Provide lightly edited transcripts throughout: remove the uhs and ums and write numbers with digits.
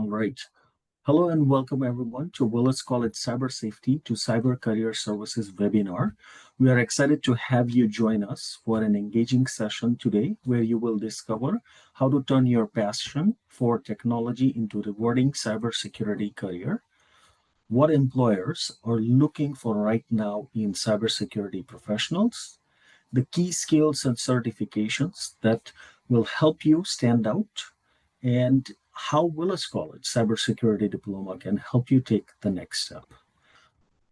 All right. Hello and welcome everyone to Willis College Cybersafety to Cyber Career Services webinar. We are excited to have you join us for an engaging session today where you will discover how to turn your passion for technology into a rewarding cybersecurity career, what employers are looking for right now in cybersecurity professionals, the key skills and certifications that will help you stand out, and how Willis College Cybersecurity Diploma can help you take the next step.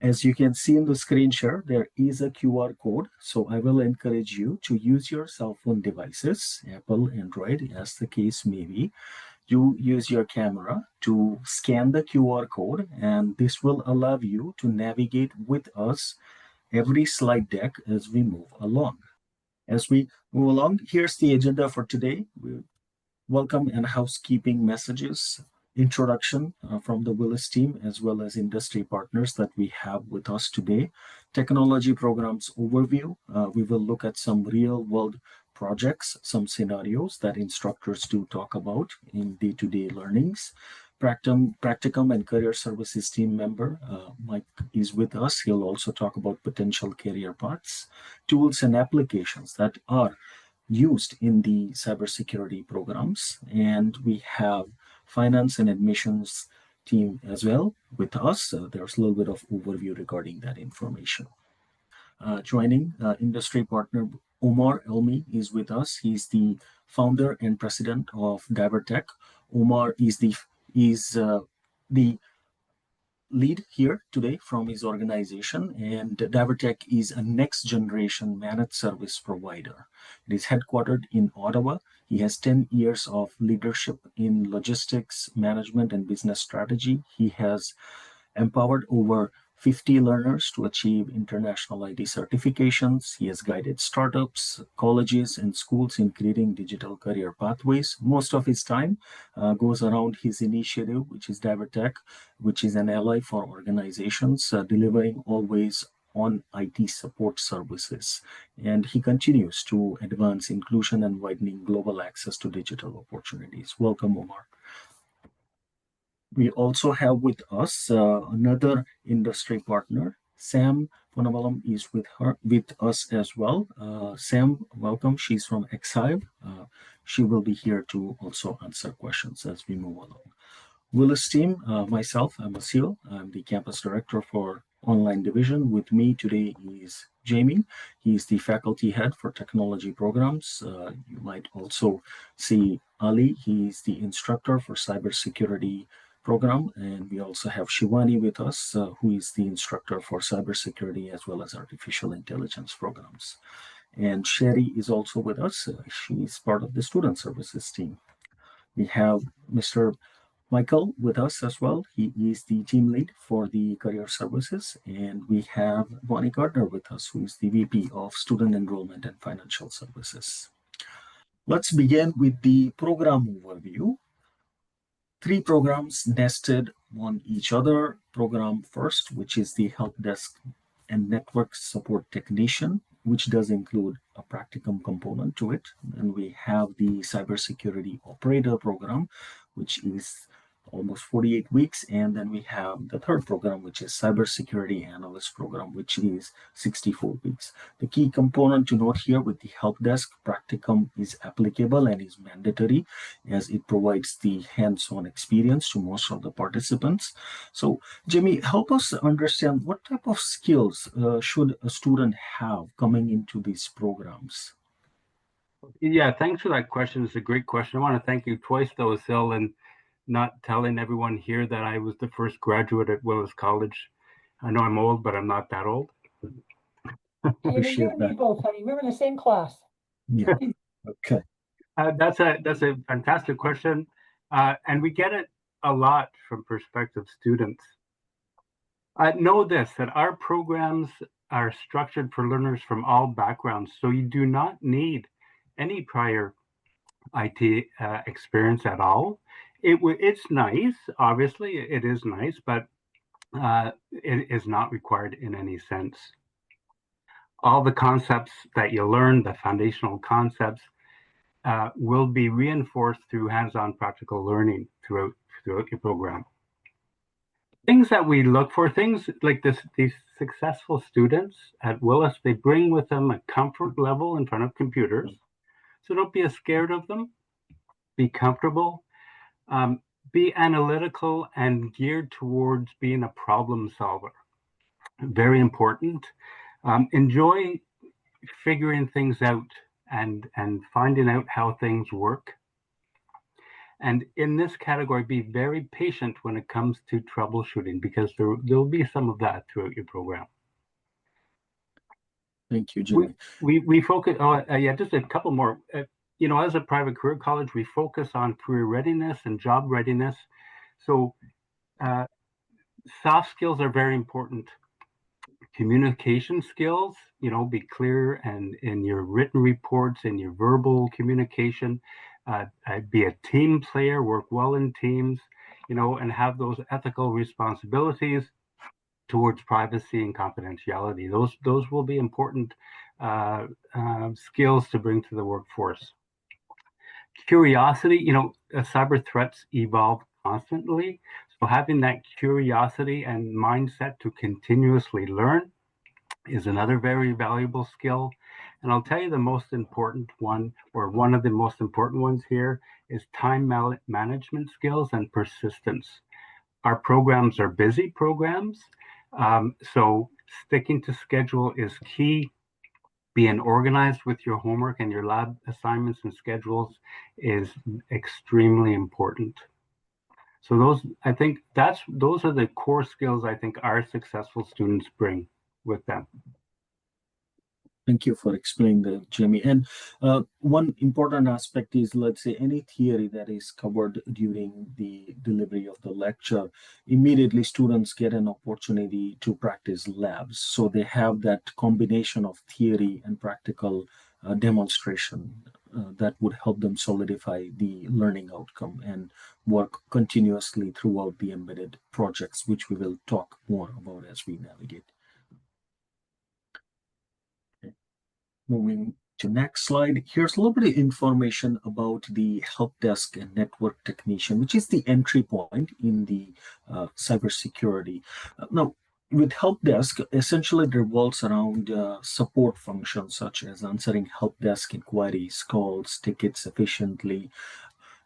As you can see in the screen share, there is a QR code. So I will encourage you to use your cell phone devices, Apple, Android, as the case may be. You use your camera to scan the QR code, and this will allow you to navigate with us every slide deck as we move along. As we move along, here's the agenda for today. Welcome and housekeeping messages, introduction from the Willis team, as well as industry partners that we have with us today. Technology programs overview. We will look at some real world projects, some scenarios that instructors do talk about in day-to-day learnings. Practicum and Career Services team member, Mike is with us. He'll also talk about potential career paths, tools and applications that are used in the cybersecurity programs. And we have finance and admissions team as well with us. There's a little bit of overview regarding that information. Joining industry partner Omar Elmi is with us. He's the founder and president of DiverTech. Omar is the lead here today from his organization, and DiverTech is a next generation managed service provider. It is headquartered in Ottawa. He has 10 years of leadership in logistics, management, and business strategy. He has empowered over 50 learners to achieve international IT certifications. He has guided startups, colleges, and schools in creating digital career pathways. Most of his time goes around his initiative, which is DiverTech, which is an ally for organizations delivering always on IT support services. And he continues to advance inclusion and widening global access to digital opportunities. Welcome, Omar. We also have with us another industry partner, Sam Ponavalam is with us as well. Sam, welcome. She's from Exhive. She will be here to also answer questions as we move along. Willis team, myself, I'm Asil. I'm the campus director for online division. With me today is Jamie. He's the faculty head for technology programs. You might also see Ali. He's the instructor for cybersecurity program. And we also have Shivani with us, who is the instructor for cybersecurity as well as artificial intelligence programs. And Sherry is also with us. She's part of the student services team. We have Mr. Michael with us as well. He is the team lead for the career services. And we have Bonnie Gardner with us, who is the VP of student enrollment and financial services. Let's begin with the program overview. 3 programs nested on each other. Program first, which is the help desk and network support technician, which does include a practicum component to it. And we have the cybersecurity operator program, which is almost 48 weeks. And then we have the third program, which is cybersecurity analyst program, which is 64 weeks. The key component to note here with the help desk practicum is applicable and is mandatory, as it provides the hands-on experience to most of the participants. So Jimmy, help us understand what type of skills should a student have coming into these programs? Yeah, thanks for that question. It's a great question. I want to thank you twice, though, Sil, and not telling everyone here that I was the first graduate at Willis College. I know I'm old, but I'm not that old. Hey, you and me both, honey. We were in the same class. Yeah. Okay. That's a fantastic question, and we get it a lot from prospective students. Know this, that our programs are structured for learners from all backgrounds, so you do not need any prior IT experience at all. It's nice, obviously, it is nice, but it is not required in any sense. All the concepts that you learn, the foundational concepts, will be reinforced through hands-on practical learning throughout throughout your program. Things that we look for, things like this, these successful students at Willis, they bring with them a comfort level in front of computers. So don't be scared of them. Be comfortable. Be analytical and geared towards being a problem solver. Very important. Enjoy figuring things out and finding out how things work. And in this category, be very patient when it comes to troubleshooting, because there'll be some of that throughout your program. Thank you, Jimmy. We focus. Yeah, just a couple more. You know, as a private career college, we focus on career readiness and job readiness. So soft skills are very important. Communication skills, you know, be clear and in your written reports and your verbal communication. Be a team player, work well in teams, you know, and have those ethical responsibilities towards privacy and confidentiality. Those will be important skills to bring to the workforce. Curiosity, you know, cyber threats evolve constantly. So having that curiosity and mindset to continuously learn is another very valuable skill. And I'll tell you the most important one, or one of the most important ones here, is time management skills and persistence. Our programs are busy programs, so sticking to schedule is key. Being organized with your homework and your lab assignments and schedules is extremely important. So those, I think those are the core skills I think our successful students bring with them. Thank you for explaining that, Jamie. And one important aspect is, let's say, any theory that is covered during the delivery of the lecture, immediately students get an opportunity to practice labs. So they have that combination of theory and practical demonstration that would help them solidify the learning outcome and work continuously throughout the embedded projects, which we will talk more about as we navigate. Moving to next slide, here's a little bit of information about the help desk and network technician, which is the entry point in the cybersecurity. Now, with help desk, essentially it revolves around support functions such as answering help desk inquiries, calls, tickets efficiently.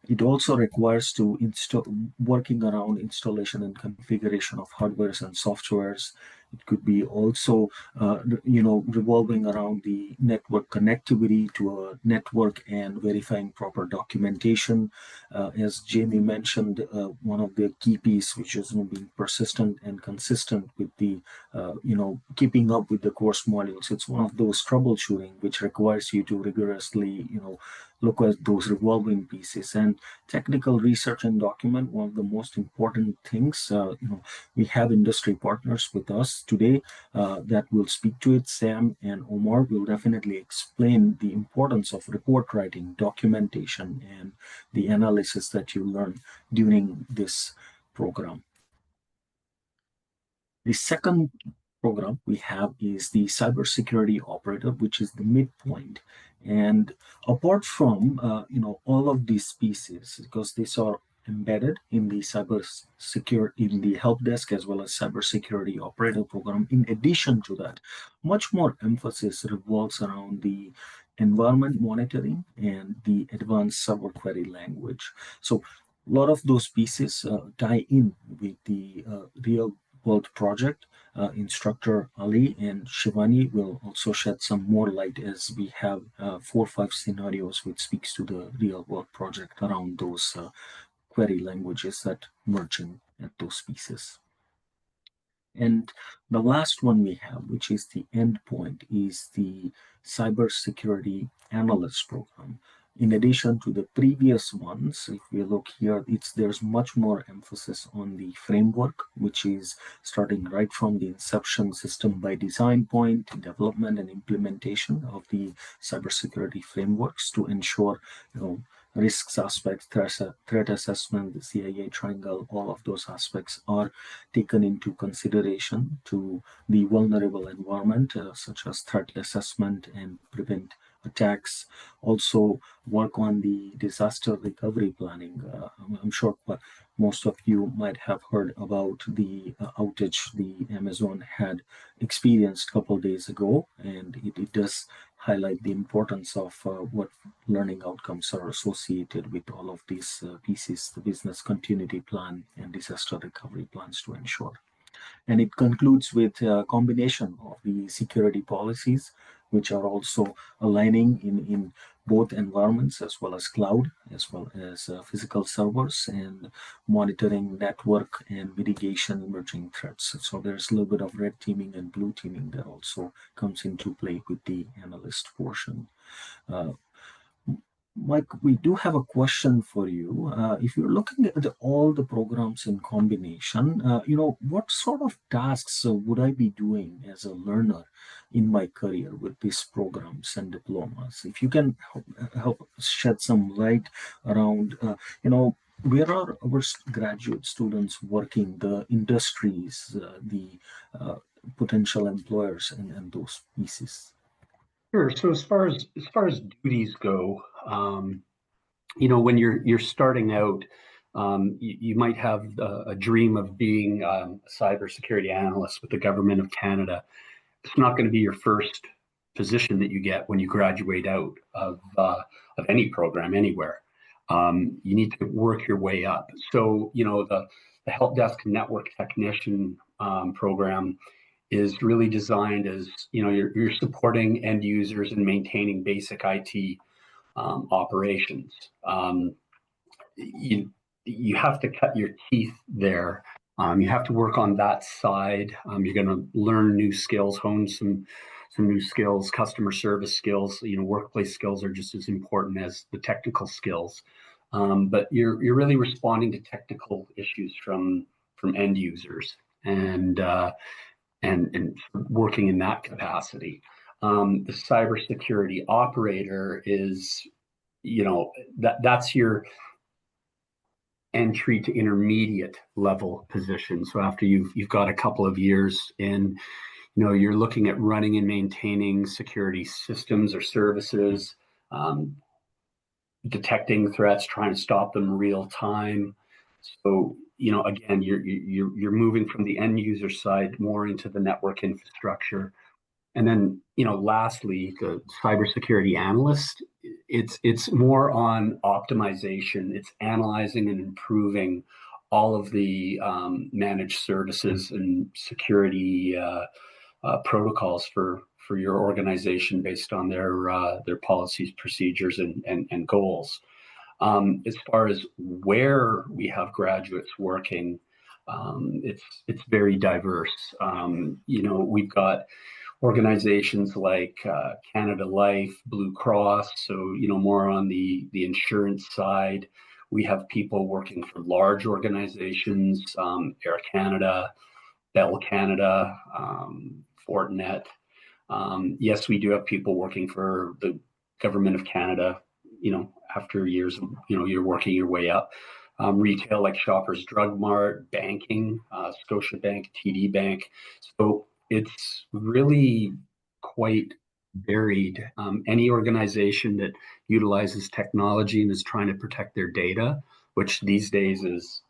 It also requires to install working around installation and configuration of hardwares and softwares. It could be also, revolving around the network connectivity to a network and verifying proper documentation. As Jamie mentioned, one of the key pieces, which is being persistent and consistent with the, keeping up with the course modules. It's one of those troubleshooting which requires you to rigorously, look at those revolving pieces. And technical research and document, one of the most important things. We have industry partners with us today that will speak to it. Sam and Omar will definitely explain the importance of report writing, documentation, and the analysis that you learn during this program. The second program we have is the cybersecurity operator, which is the midpoint. And apart from all of these pieces, because these are embedded in the in the help desk as well as cybersecurity operator program. In addition to that, much more emphasis revolves around the environment monitoring and the advanced server query language. So a lot of those pieces tie in with the real world project. Instructor Ali and Shivani will also shed some more light as we have 4 or 5 scenarios which speaks to the real world project around those query languages that merge in at those pieces. And the last one we have, which is the endpoint, is the cybersecurity analyst program. In addition to the previous ones, if we look here, there's much more emphasis on the framework, which is starting right from the inception system by design point, development and implementation of the cybersecurity frameworks to ensure, risks aspects, threat assessment, the CIA triangle, all of those aspects are taken into consideration to the vulnerable environment, such as threat assessment and prevent attacks. Also, work on the disaster recovery planning. I'm sure most of you might have heard about the outage the Amazon had experienced a couple of days ago, and it does highlight the importance of what learning outcomes are associated with all of these pieces, the business continuity plan and disaster recovery plans to ensure. And it concludes with a combination of the security policies, which are also aligning in both environments as well as cloud, as well as physical servers, and monitoring network and mitigation emerging threats. So there's a little bit of red teaming and blue teaming that also comes into play with the analyst portion. Uh, Mike, we do have a question for you. If you're looking at all the programs in combination, what sort of tasks would I be doing as a learner in my career with these programs and diplomas? If you can help shed some light around, where are our graduate students working, the industries, the uh, potential employers, and those pieces? Sure. So as far as duties go, when you're starting out, you might have a dream of being a cybersecurity analyst with the government of Canada. It's not going to be your first position that you get when you graduate out of any program anywhere. You need to work your way up. So the help desk network technician program is really designed as you're supporting end users and maintaining basic IT operations. You have to cut your teeth there. You have to work on that side. You're going to learn new skills, hone some new skills, customer service skills. Workplace skills are just as important as the technical skills. But you're really responding to technical issues from end users and working in that capacity. The cybersecurity operator is, that's your entry to intermediate level position. So after you've got a couple of years in, you're looking at running and maintaining security systems or services, detecting threats, trying to stop them real time. So again, you're moving from the end user side more into the network infrastructure. And then, lastly, the cybersecurity analyst, it's more on optimization. It's analyzing and improving all of the managed services and security protocols for your organization based on their policies, procedures, and goals. As far as where we have graduates working, it's very diverse. We've got organizations like Canada Life, Blue Cross, so more on the insurance side. We have people working for large organizations, Air Canada, Bell Canada, Fortinet. Yes, we do have people working for the government of Canada. After years, you're working your way up. Retail like Shoppers Drug Mart, banking, Scotiabank, TD Bank. So it's really quite varied. Any organization that utilizes technology and is trying to protect their data, which these days is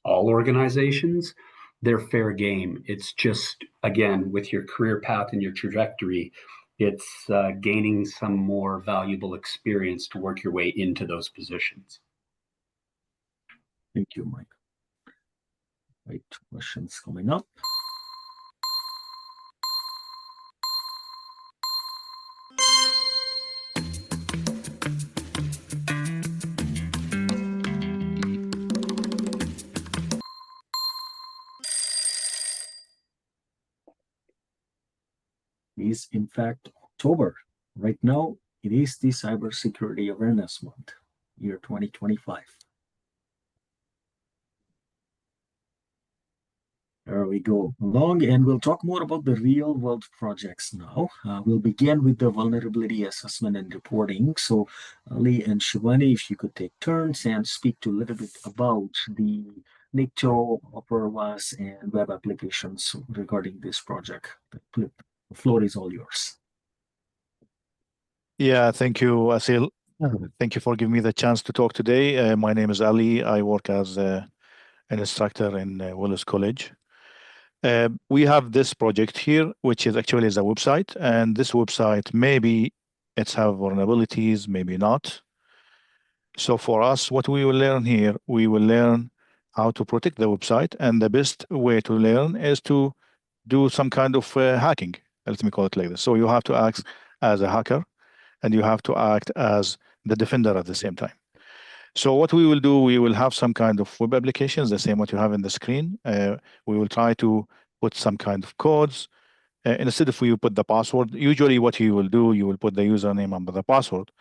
all organizations, they're fair game. It's just, again, with your career path and your trajectory, it's gaining some more valuable experience to work your way into those positions. Thank you, Mike. Right, questions coming up. Is in fact October. Right now, it is the Cybersecurity Awareness Month, year 2025. There we go along, and we'll talk more about the real world projects now. We'll begin with the vulnerability assessment and reporting. So, Ali and Shivani, if you could take turns and speak to a little bit about the NICTO, OperWAS, and web applications regarding this project. The floor is all yours. Yeah, thank you, Asil. Thank you for giving me the chance to talk today. My name is Ali. I work as an instructor in Willis College. We have this project here, which is actually is a website, and this website maybe it's have vulnerabilities, maybe not. So for us, what we will learn here, we will learn how to protect the website, and the best way to learn is to do some kind of hacking. Let me call it like this. So you have to act as a hacker, and you have to act as the defender at the same time. So what we will do, we will have some kind of web applications, the same what you have in the screen. We will try to put some kind of codes. Instead of you put the password, usually what you will do, you will put the username and the password.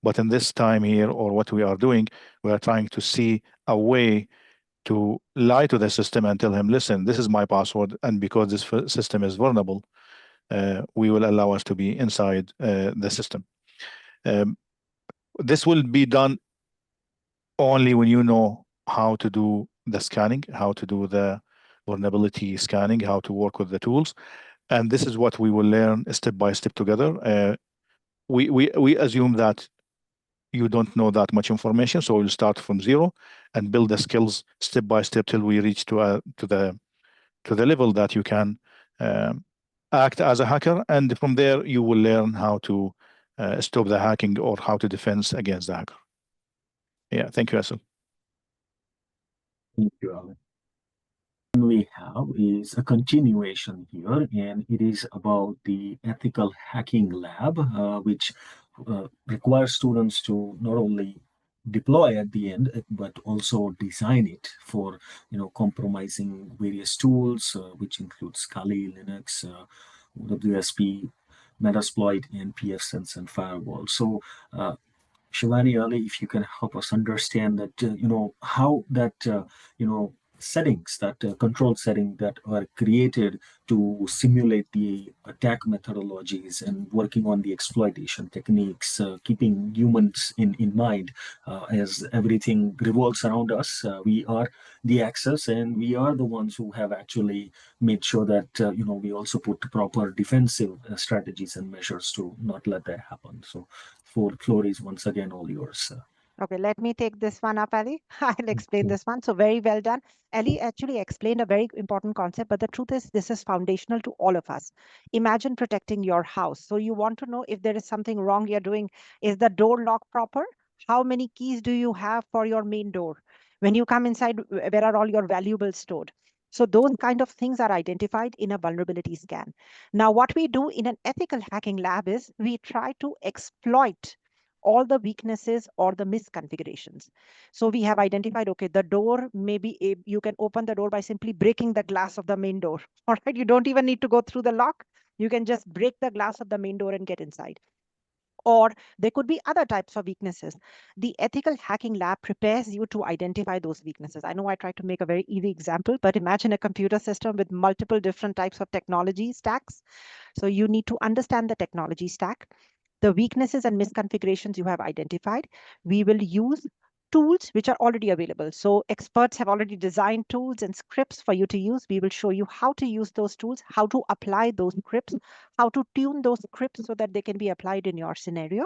But in this time here, or what we are doing, we are trying to see a way to lie to the system and tell him, listen, this is my password, and because this system is vulnerable, we will allow us to be inside the system. This will be done only when you know how to do the scanning, how to do the vulnerability scanning, how to work with the tools. And this is what we will learn step by step together. We assume that you don't know that much information, so we'll start from zero and build the skills step by step till we reach to the level that you can act as a hacker, and from there you will learn how to stop the hacking or how to defend against the hacker. Yeah, thank you, Asel. Thank you, Alan. We have is a continuation here, and it is about the ethical hacking lab, which requires students to not only deploy at the end, but also design it for compromising various tools, which includes Kali, Linux, WSP, Metasploit, and pfSense and firewall. So Shivani, Ali, if you can help us understand that, how that, settings, that control setting that are created to simulate the attack methodologies and working on the exploitation techniques, keeping humans in mind as everything revolves around us. We are the access, and we are the ones who have actually made sure that, we also put proper defensive strategies and measures to not let that happen. So, floor is once again all yours. Okay, let me take this one up, Ali. I'll explain this one. So very well done. Ali actually explained a very important concept, but the truth is this is foundational to all of us. Imagine protecting your house. So you want to know if there is something wrong you're doing. Is the door locked proper? How many keys do you have for your main door? When you come inside, where are all your valuables stored? So those kind of things are identified in a vulnerability scan. Now, what we do in an ethical hacking lab is we try to exploit all the weaknesses or the misconfigurations. So we have identified, okay, the door, maybe you can open the door by simply breaking the glass of the main door. All right, you don't even need to go through the lock. You can just break the glass of the main door and get inside. Or there could be other types of weaknesses. The ethical hacking lab prepares you to identify those weaknesses. I know I tried to make a very easy example, but imagine a computer system with multiple different types of technology stacks. So you need to understand the technology stack, the weaknesses and misconfigurations you have identified. We will use tools which are already available. So experts have already designed tools and scripts for you to use. We will show you how to use those tools, how to apply those scripts, how to tune those scripts so that they can be applied in your scenario.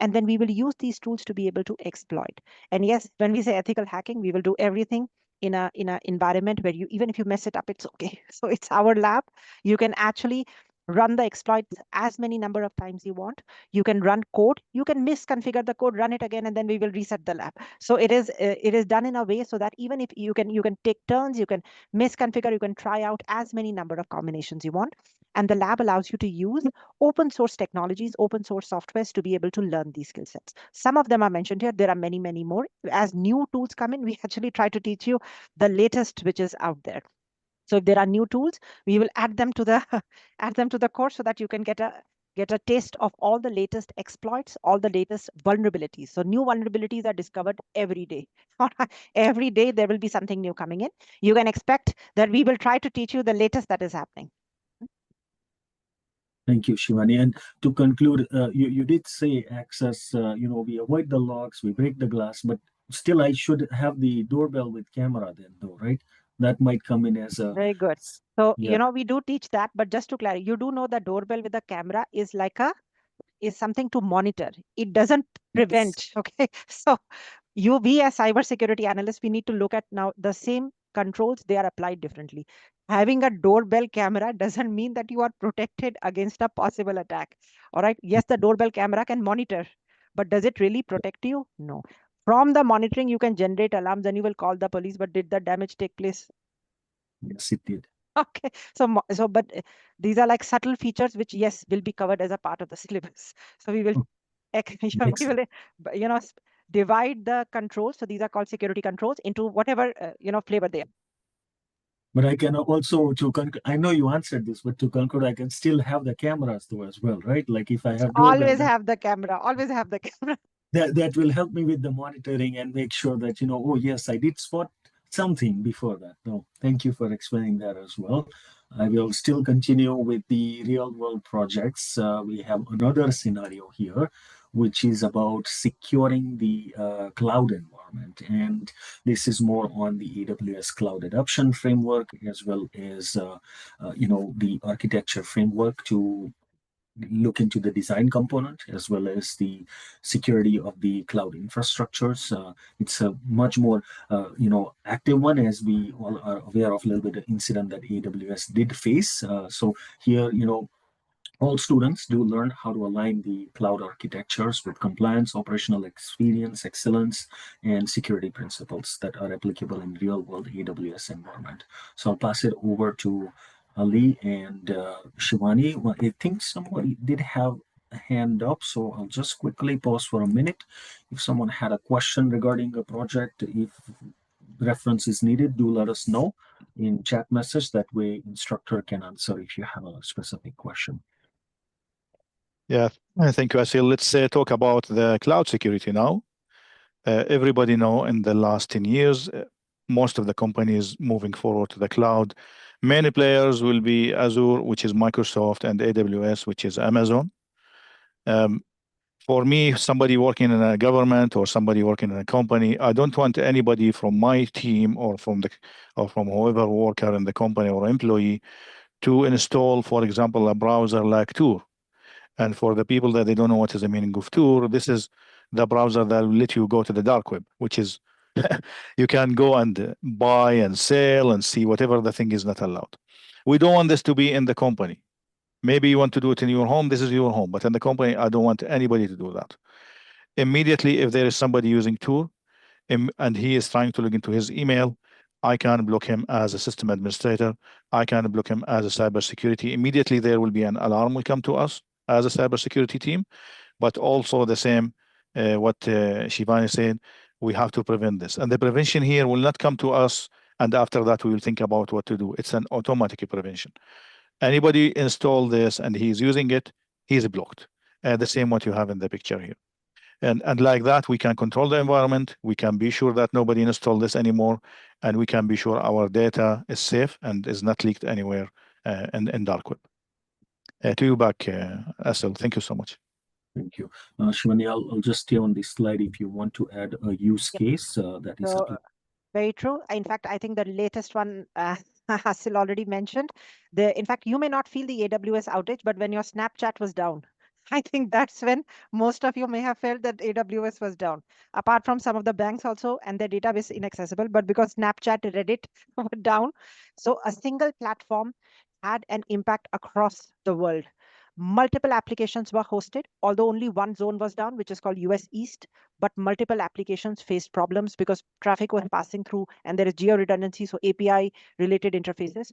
And then we will use these tools to be able to exploit. And yes, when we say ethical hacking, we will do everything in a environment where you, even if you mess it up, it's okay. So it's our lab. You can actually run the exploits as many number of times you want. You can run code, you can misconfigure the code, run it again, and then we will reset the lab. So it is done in a way so that even if you can take turns, you can misconfigure, you can try out as many number of combinations you want. And the lab allows you to use open source technologies, open source softwares to be able to learn these skill sets. Some of them are mentioned here. There are many, many more. As new tools come in, we actually try to teach you the latest which is out there. So if there are new tools, we will add them to the course so that you can get a taste of all the latest exploits, all the latest vulnerabilities. So new vulnerabilities are discovered every day. Every day there will be something new coming in. You can expect that we will try to teach you the latest that is happening. Thank you, Shivani. And to conclude, you did say access, we avoid the locks, we break the glass, but still I should have the doorbell with camera then though, right? That might come in as a... Very good. So, yeah. we do teach that, but just to clarify, you do know the doorbell with the camera is like a is something to monitor. It doesn't prevent. Okay, so we as cybersecurity analysts, we need to look at now the same controls, they are applied differently. Having a doorbell camera doesn't mean that you are protected against a possible attack. All right. Yes, the doorbell camera can monitor, but does it really protect you? No. From the monitoring, you can generate alarms and you will call the police, but did the damage take place? Yes, it did. Okay. So, but these are like subtle features, which yes, will be covered as a part of the syllabus. So we will, we will, divide the controls. So these are called security controls into whatever, flavor they are. But I can also, I know you answered this, but to conclude, I can still have the cameras though as well, right? Like if I have doorbell, Always have the camera, always have the camera. that will help me with the monitoring and make sure that, oh, yes, I did spot something before that. No, thank you for explaining that as well. I will still continue with the real world projects. We have another scenario here, which is about securing the cloud environment. And this is more on the AWS cloud adoption framework, as well as, the architecture framework to look into the design component as well as the security of the cloud infrastructures. It's a much more, active one, as we all are aware of a little bit of incident that AWS did face. So here, all students do learn how to align the cloud architectures with compliance, operational experience, excellence, and security principles that are applicable in real-world AWS environment. So I'll pass it over to Ali and Shivani. Well, I think somebody did have a hand up, so I'll just quickly pause for a minute. If someone had a question regarding a project, if reference is needed, do let us know in chat message. That way, instructor can answer if you have a specific question. Yeah, thank you, Asil. Let's talk about the cloud security now. Everybody know in the last 10 years, most of the companies moving forward to the cloud. Many players will be Azure, which is Microsoft, and AWS, which is Amazon. For me, somebody working in a government or somebody working in a company, I don't want anybody from my team or from whoever worker in the company or employee to install, for example, a browser like Tor. And for the people that they don't know what is the meaning of Tor, this is the browser that will let you go to the dark web, which is you can go and buy and sell and see whatever the thing is not allowed. We don't want this to be in the company. Maybe you want to do it in your home, this is your home, but in the company, I don't want anybody to do that. Immediately, if there is somebody using Tor and he is trying to look into his email, I can block him as a system administrator. I can block him as a cybersecurity. Immediately, there will be an alarm will come to us as a cybersecurity team, but also the same, what Shivani said, we have to prevent this. And the prevention here will not come to us, and after that, we will think about what to do. It's an automatic prevention. Anybody install this and he's using it, he's blocked. The same what you have in the picture here. And like that, we can control the environment. We can be sure that nobody install this anymore, and we can be sure our data is safe and is not leaked anywhere in dark web. To you back, Asil. Thank you so much. Thank you. Shivani, I'll just stay on this slide if you want to add a use case that is. Very true. In fact, I think the latest one, Hasil already mentioned. In fact, you may not feel the AWS outage, but when your Snapchat was down, I think that's when most of you may have felt that AWS was down. Apart from some of the banks also, and their database inaccessible, but because Snapchat, Reddit were down, so a single platform had an impact across the world. Multiple applications were hosted, although only one zone was down, which is called US East, but multiple applications faced problems because traffic was passing through and there is geo-redundancy, so API related interfaces.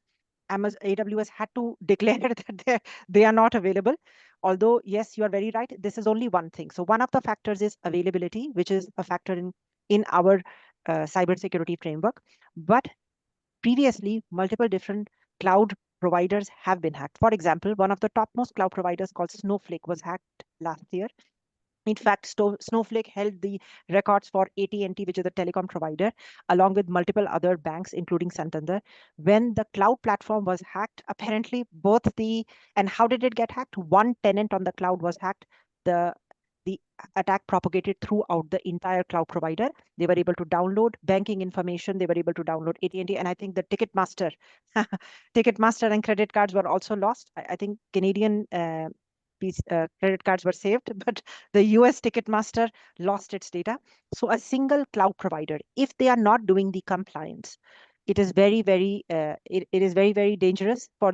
AWS had to declare that they are not available. Although, yes, you are very right. This is only one thing. So one of the factors is availability, which is a factor in our cybersecurity framework. But previously, multiple different cloud providers have been hacked. For example, one of the topmost cloud providers called Snowflake was hacked last year. In fact, Snowflake held the records for AT&T, which is a telecom provider, along with multiple other banks, including Santander. When the cloud platform was hacked, apparently and how did it get hacked? One tenant on the cloud was hacked. The attack propagated throughout the entire cloud provider. They were able to download banking information. They were able to download AT&T, and I think the Ticketmaster and credit cards were also lost. I think Canadian credit cards were saved, but the US Ticketmaster lost its data. So a single cloud provider, if they are not doing the compliance, it is it is very dangerous for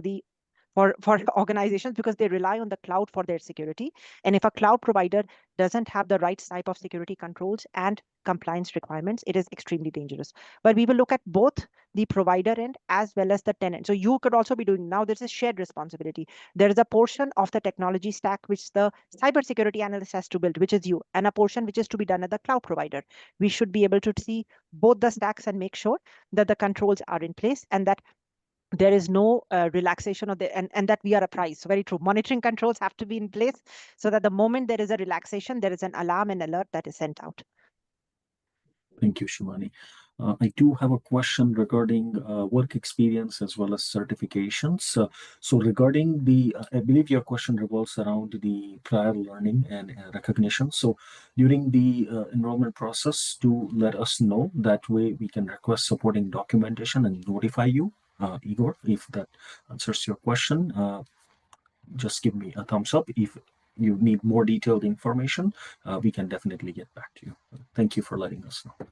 for organizations, because they rely on the cloud for their security. And if a cloud provider doesn't have the right type of security controls and compliance requirements, it is extremely dangerous. But we will look at both the provider end as well as the tenant. So you could also be doing, now this is shared responsibility. There is a portion of the technology stack which the cybersecurity analyst has to build, which is you, and a portion which is to be done at the cloud provider. We should be able to see both the stacks and make sure that the controls are in place and that there is no relaxation of the, and that we are apprised. So very true. Monitoring controls have to be in place so that the moment there is a relaxation, there is an alarm and alert that is sent out. Thank you, Shivani. I do have a question regarding work experience as well as certifications. So regarding the, I believe your question revolves around the prior learning and recognition. So during the enrollment process, do let us know. That way we can request supporting documentation and notify you, Igor, if that answers your question. Just give me a thumbs up. If you need more detailed information, we can definitely get back to you. Thank you for letting us know.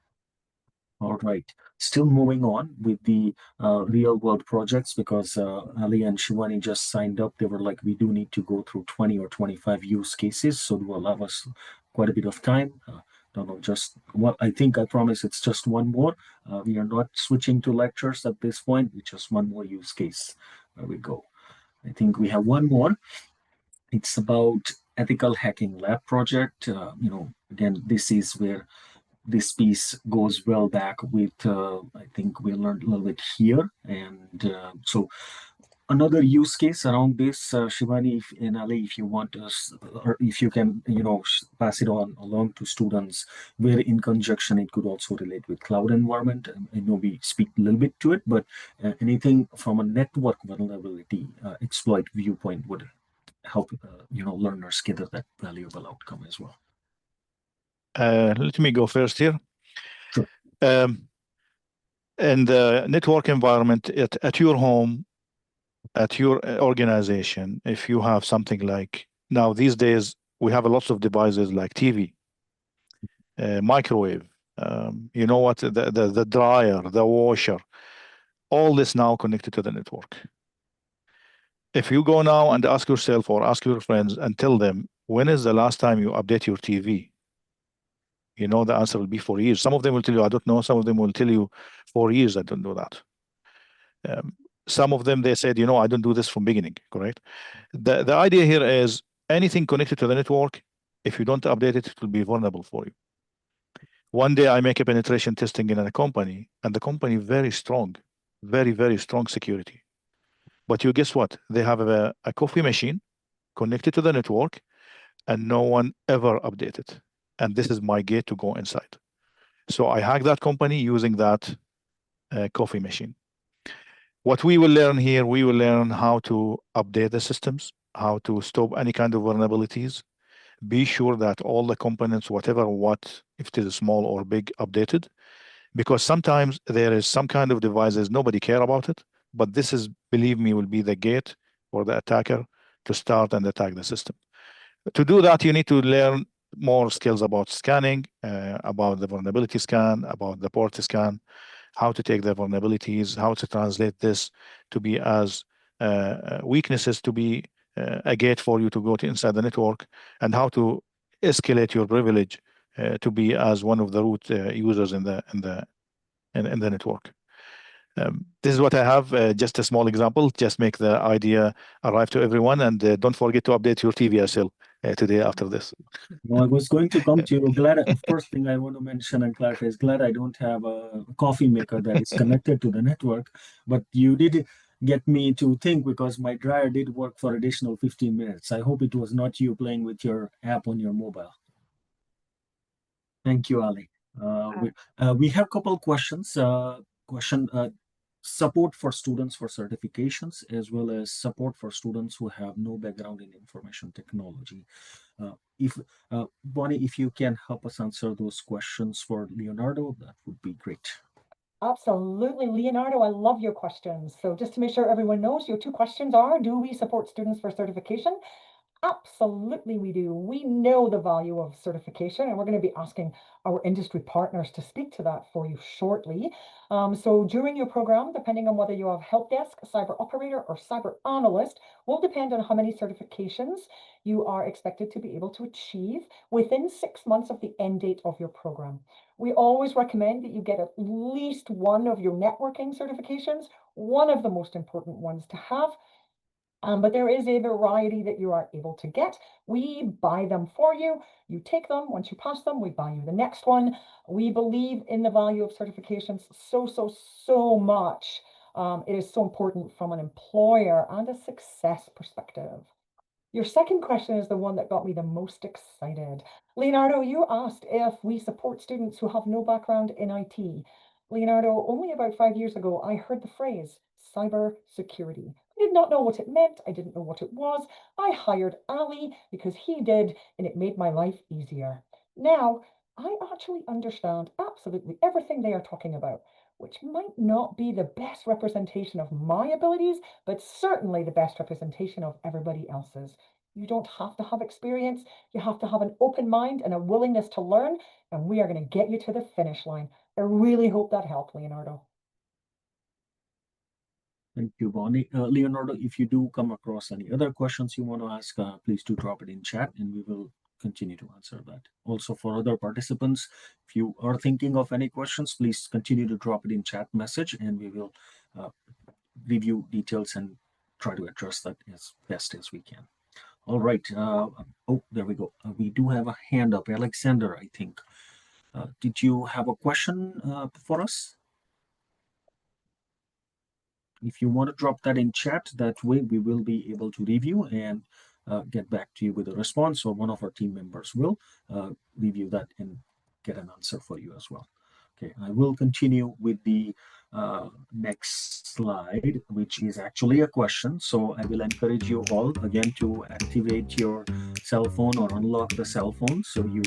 All right. Still moving on with the real world projects, because Ali and Shivani just signed up. They were like, we do need to go through 20 or 25 use cases. So to allow us quite a bit of time. Don't know, just what I think I promise it's just one more. We are not switching to lectures at this point. It's just one more use case. There we go. I think we have one more. It's about ethical hacking lab project. Again, this is where this piece goes well back with, I think we learned a little bit here. And so another use case around this, Shivani and Ali, if you want us, or if you can, pass it on along to students, where in conjunction it could also relate with cloud environment. I know we speak a little bit to it, but anything from a network vulnerability exploit viewpoint would help, learners gather that valuable outcome as well. Let me go first here. Sure. In the network environment at your home, at your organization, if you have something like, now these days we have a lots of devices like TV, microwave, the dryer, the washer, all this now connected to the network. If you go now and ask yourself or ask your friends and tell them, when is the last time you update your TV? The answer will be 4 years. Some of them will tell you, I don't know. Some of them will tell you 4 years, I don't do that. Some of them, they said, I don't do this from beginning, correct? The idea here is anything connected to the network, if you don't update it, it will be vulnerable for you. One day I make a penetration testing in a company, and the company very strong, very strong security. But you guess what? They have a coffee machine connected to the network, and no one ever updated. And this is my gate to go inside. So I hack that company using that coffee machine. What we will learn here, we will learn how to update the systems, how to stop any kind of vulnerabilities, be sure that all the components, if it is small or big, updated, because sometimes there is some kind of devices, nobody care about it, but this is, believe me, will be the gate for the attacker to start and attack the system. To do that, you need to learn more skills about scanning, about the vulnerability scan, about the port scan, how to take the vulnerabilities, how to translate this to be as weaknesses to be a gate for you to go to inside the network, and how to escalate your privilege to be as one of the root users in the network. This is what I have, just a small example, just make the idea arrive to everyone, and don't forget to update your TV as well today after this. Well, I was going to come to you. Glad, first thing I want to mention and clarify is glad I don't have a coffee maker that is connected to the network, but you did get me to think, because my dryer did work for additional 15 minutes. I hope it was not you playing with your app on your mobile. Thank you, Ali. We have a couple questions. Support for students for certifications, as well as support for students who have no background in information technology. Bonnie, if you can help us answer those questions for Leonardo, that would be great. Absolutely, Leonardo, I love your questions. So just to make sure everyone knows, your two questions are, do we support students for certification? Absolutely, we do. We know the value of certification, and we're going to be asking our industry partners to speak to that for you shortly. So during your program, depending on whether you have help desk, cyber operator, or cyber analyst, will depend on how many certifications you are expected to be able to achieve within 6 months of the end date of your program. We always recommend that you get at least one of your networking certifications, one of the most important ones to have. But there is a variety that you are able to get. We buy them for you. You take them. Once you pass them, we buy you the next one. We believe in the value of certifications so much. It is so important from an employer and a success perspective. Your second question is the one that got me the most excited. Leonardo, you asked if we support students who have no background in IT. Leonardo, only about 5 years ago, I heard the phrase cybersecurity. I did not know what it meant. I didn't know what it was. I hired Ali because he did, and it made my life easier. Now, I actually understand absolutely everything they are talking about, which might not be the best representation of my abilities, but certainly the best representation of everybody else's. You don't have to have experience. You have to have an open mind and a willingness to learn, and we are going to get you to the finish line. I really hope that helped, Leonardo. Thank you, Bonnie. Leonardo, if you do come across any other questions you want to ask, please do drop it in chat and we will continue to answer that. Also, for other participants, if you are thinking of any questions, please continue to drop it in chat message and we will review details and try to address that as best as we can. All right. Oh, there we go. We do have a hand up. Alexander, I think. Did you have a question for us? If you want to drop that in chat, that way we will be able to review and get back to you with a response, or one of our team members will review that and get an answer for you as well. Okay, I will continue with the next slide, which is actually a question. So I will encourage you all again to activate your cell phone or unlock the cell phone so you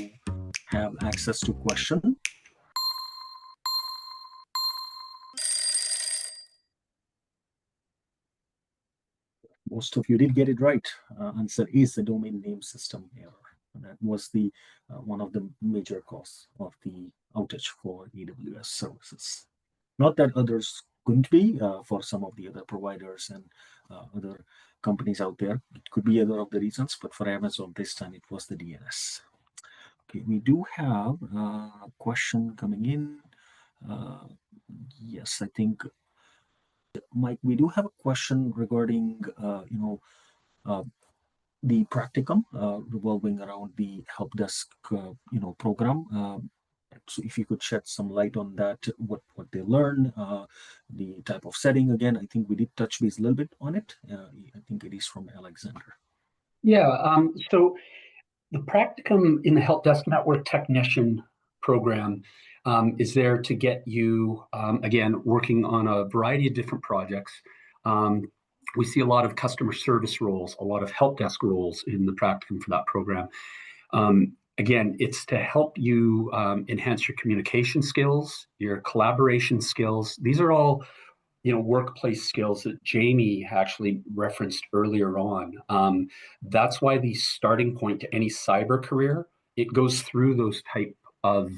have access to question. Most of you did get it right. Answer is the domain name system error. And that was the one of the major cause of the outage for AWS services. Not that others couldn't be for some of the other providers and other companies out there. It could be other of the reasons, but for Amazon this time it was the DNS. Okay, we do have a question coming in. Yes, I think, Mike, we do have a question regarding, the practicum revolving around the help desk, program. So if you could shed some light on that, what they learn, the type of setting. Again, I think we did touch base a little bit on it. I think it is from Alexander. Yeah. So the practicum in the help desk network technician program is there to get you, again, working on a variety of different projects. We see a lot of customer service roles, a lot of help desk roles in the practicum for that program. Again, it's to help you enhance your communication skills, your collaboration skills. These are all workplace skills that Jamie actually referenced earlier on. That's why the starting point to any cyber career, it goes through those type of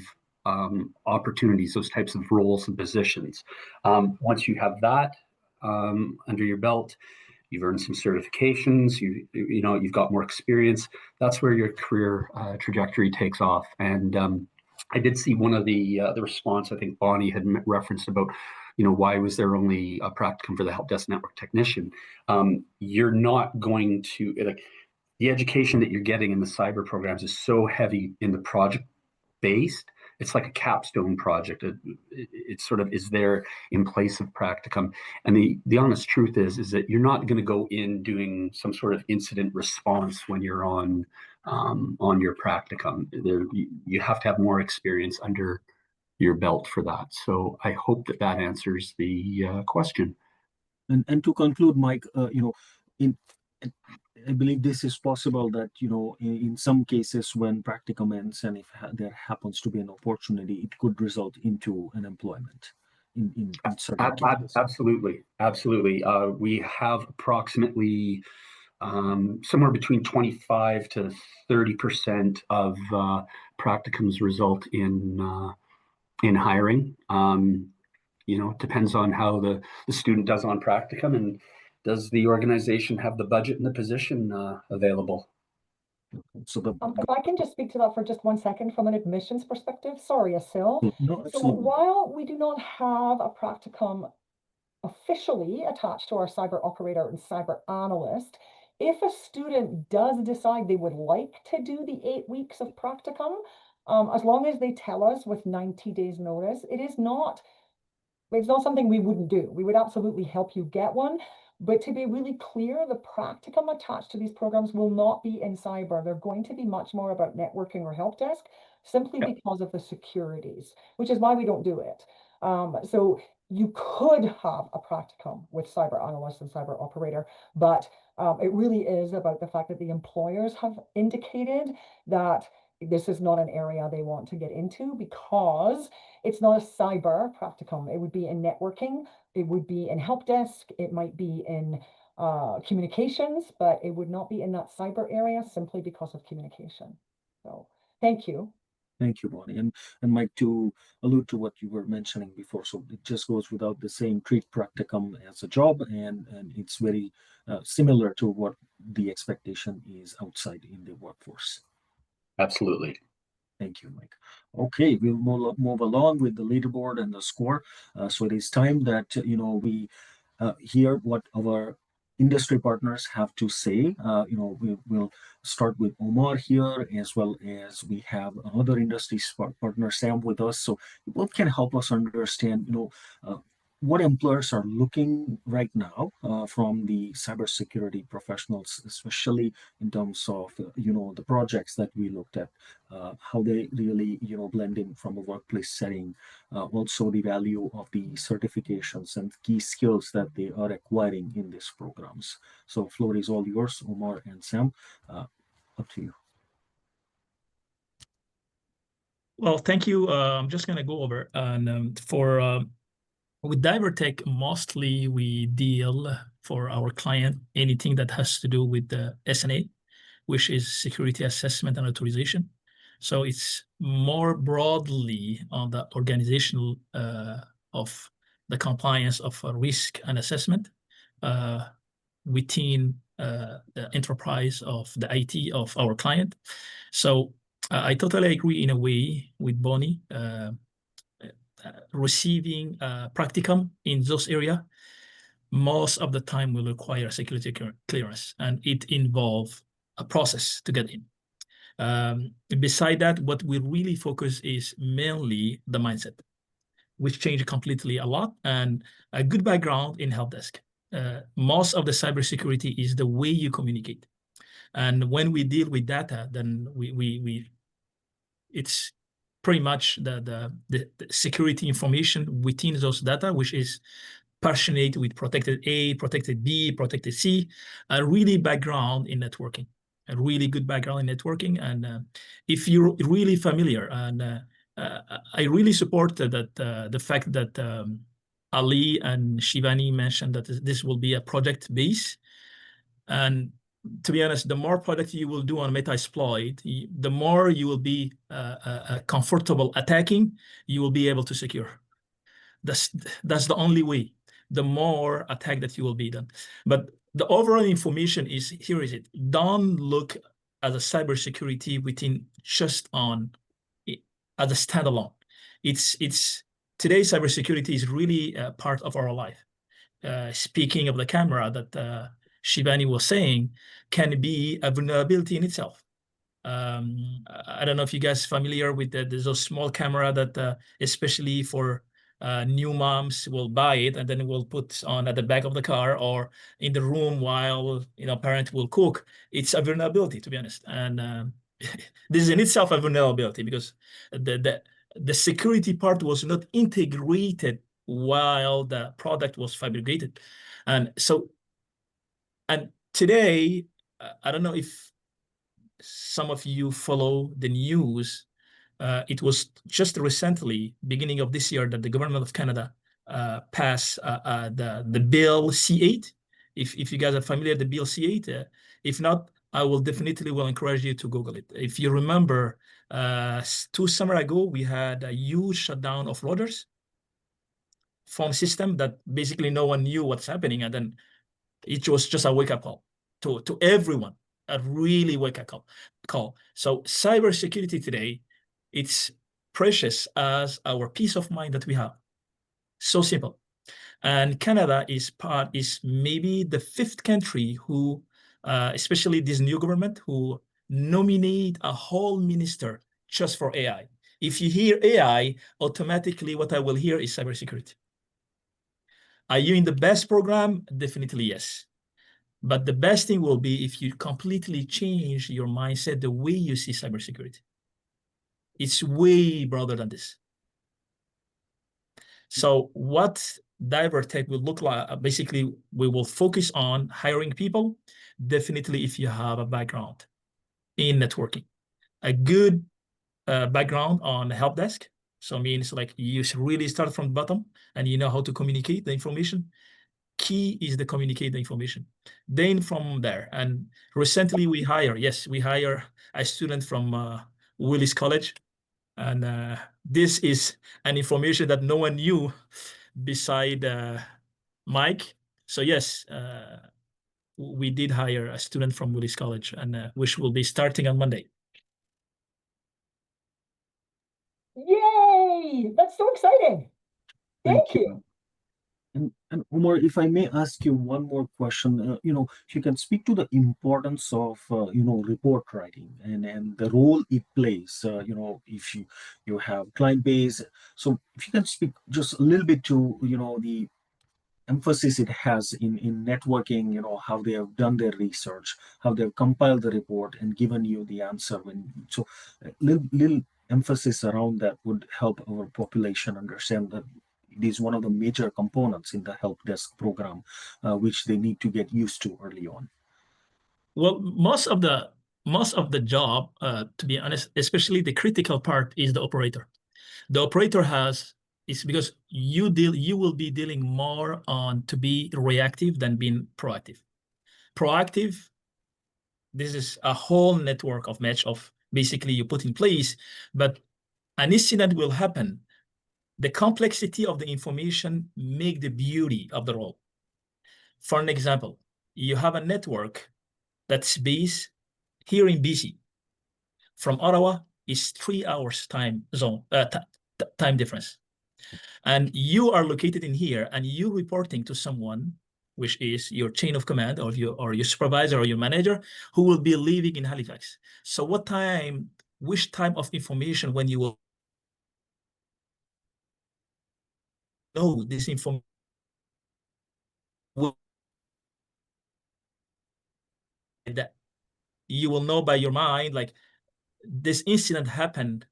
opportunities, those types of roles and positions. Once you have that under your belt, you've earned some certifications, you've got more experience. That's where your career trajectory takes off. And I did see one of the response, I think Bonnie had referenced about, why was there only a practicum for the help desk network technician? You're not going to, the education that you're getting in the cyber programs is so heavy in the project based. It's like a capstone project. It sort of is there in place of practicum. And the honest truth is that you're not going to go in doing some sort of incident response when you're on your practicum. You have to have more experience under your belt for that. So I hope that answers the question. And to conclude, Mike, I believe this is possible that, in some cases when practicum ends and if there happens to be an opportunity, it could result into an employment in certain cases. Absolutely. We have approximately somewhere between 25 to 30% of practicums result in hiring. Depends on how the student does on practicum, and does the organization have the budget and the position available. So if I can just speak to that for just 1 second from an admissions perspective. Sorry, Asil. No, So while we do not have a practicum officially attached to our cyber operator and cyber analyst, if a student does decide they would like to do the 8 weeks of practicum, as long as they tell us with 90 days notice, it's not something we wouldn't do. We would absolutely help you get one. But to be really clear, the practicum attached to these programs will not be in cyber. They're going to be much more about networking or help desk, simply because of the securities, which is why we don't do it. So you could have a practicum with cyber analyst and cyber operator, but it really is about the fact that the employers have indicated that this is not an area they want to get into, because it's not a cyber practicum. It would be in networking, it would be in help desk, it might be in communications, but it would not be in that cyber area simply because of communication. So thank you. Thank you, Bonnie. And Mike, to allude to what you were mentioning before, so it just goes without the saying, treat practicum as a job, and it's very similar to what the expectation is outside in the workforce. Absolutely. Thank you, Mike. Okay, we'll move along with the leaderboard and the score. So it is time that we hear what our industry partners have to say. We will start with Omar here, as well as we have another industry partner, Sam, with us. So you both can help us understand, what employers are looking right now from the cybersecurity professionals, especially in terms of the projects that we looked at, how they really blend in from a workplace setting, also the value of the certifications and key skills that they are acquiring in these programs. So floor is all yours, Omar and Sam. Up to you. Well, thank you. I'm just going to go over and with DiverTech, mostly we deal for our client anything that has to do with the SNA, which is Security Assessment and Authorization. So it's more broadly on the organizational of the compliance of risk and assessment within the enterprise of the IT of our client. So I totally agree in a way with Bonnie. Receiving practicum in those areas most of the time will require security clearance, and it involves a process to get in. Beside that, what we really focus is mainly the mindset, which changed completely a lot, and a good background in help desk. Most of the cybersecurity is the way you communicate, and when we deal with data, then it's pretty much the security information within those data, which is passionate with protected A, protected B, protected C, a really background in networking, a really good background in networking. And if you're really familiar, and I really support that the fact that Ali and Shivani mentioned that this will be a project base. And to be honest, the more product you will do on Metasploit, the more you will be comfortable attacking, you will be able to secure. That's the only way. The more attack that you will be done. But the overall information is, here is it. Don't look at a cybersecurity within just on as a standalone. Today cybersecurity is really a part of our life. Speaking of the camera that Shivani was saying, can be a vulnerability in itself. I don't know if you guys are familiar with those small camera that especially for new moms will buy it and then will put on at the back of the car or in the room while parent will cook. It's a vulnerability, to be honest, and this is in itself a vulnerability because the security part was not integrated while the product was fabricated, and today I don't know if some of you follow the news. It was just recently, beginning of this year, that the government of Canada passed the bill C8. If you guys are familiar, the bill C8, If not, I will definitely encourage you to Google it. If you remember, 2 summers ago, we had a huge shutdown of Reuters phone system that basically no one knew what's happening. And then it was just a wake-up call to everyone, a really wake-up call. So cybersecurity today, it's precious as our peace of mind that we have. So simple. And Canada is maybe the 5th country who, especially this new government, who nominate a whole minister just for AI. If you hear AI, automatically what I will hear is cybersecurity. Are you in the best program? Definitely yes. But the best thing will be if you completely change your mindset, the way you see cybersecurity. It's way broader than this. So what DiverTech will look like, basically, we will focus on hiring people, definitely if you have a background in networking. A good background on help desk, so means like you really start from the bottom and you know how to communicate the information. Key is to communicate the information. Then from there, and recently we hire a student from Willis College, and this is an information that no one knew beside Mike. So yes, we did hire a student from Willis College, and which will be starting on Monday. Yay! That's so exciting. Thank you. And Umar, if I may ask you one more question, if you can speak to the importance of, report writing and the role it plays, if you have client base. So if you can speak just a little bit to, the emphasis it has in networking, how they have done their research, how they've compiled the report and given you the answer. So a little emphasis around that would help our population understand that it is one of the major components in the help desk program, which they need to get used to early on. Well, most of the job, to be honest, especially the critical part, is the operator. The operator is because you will be dealing more on to be reactive than being proactive. Proactive, this is a whole network of match of basically you put in place, but an incident will happen. The complexity of the information make the beauty of the role. For an example, you have a network that's based here in BC. From Ottawa is 3 hours time difference. And you are located in here and you reporting to someone, which is your chain of command or your supervisor or your manager, who will be living in Halifax. So which type of information when you will know this information that you will know by your mind, like this incident happened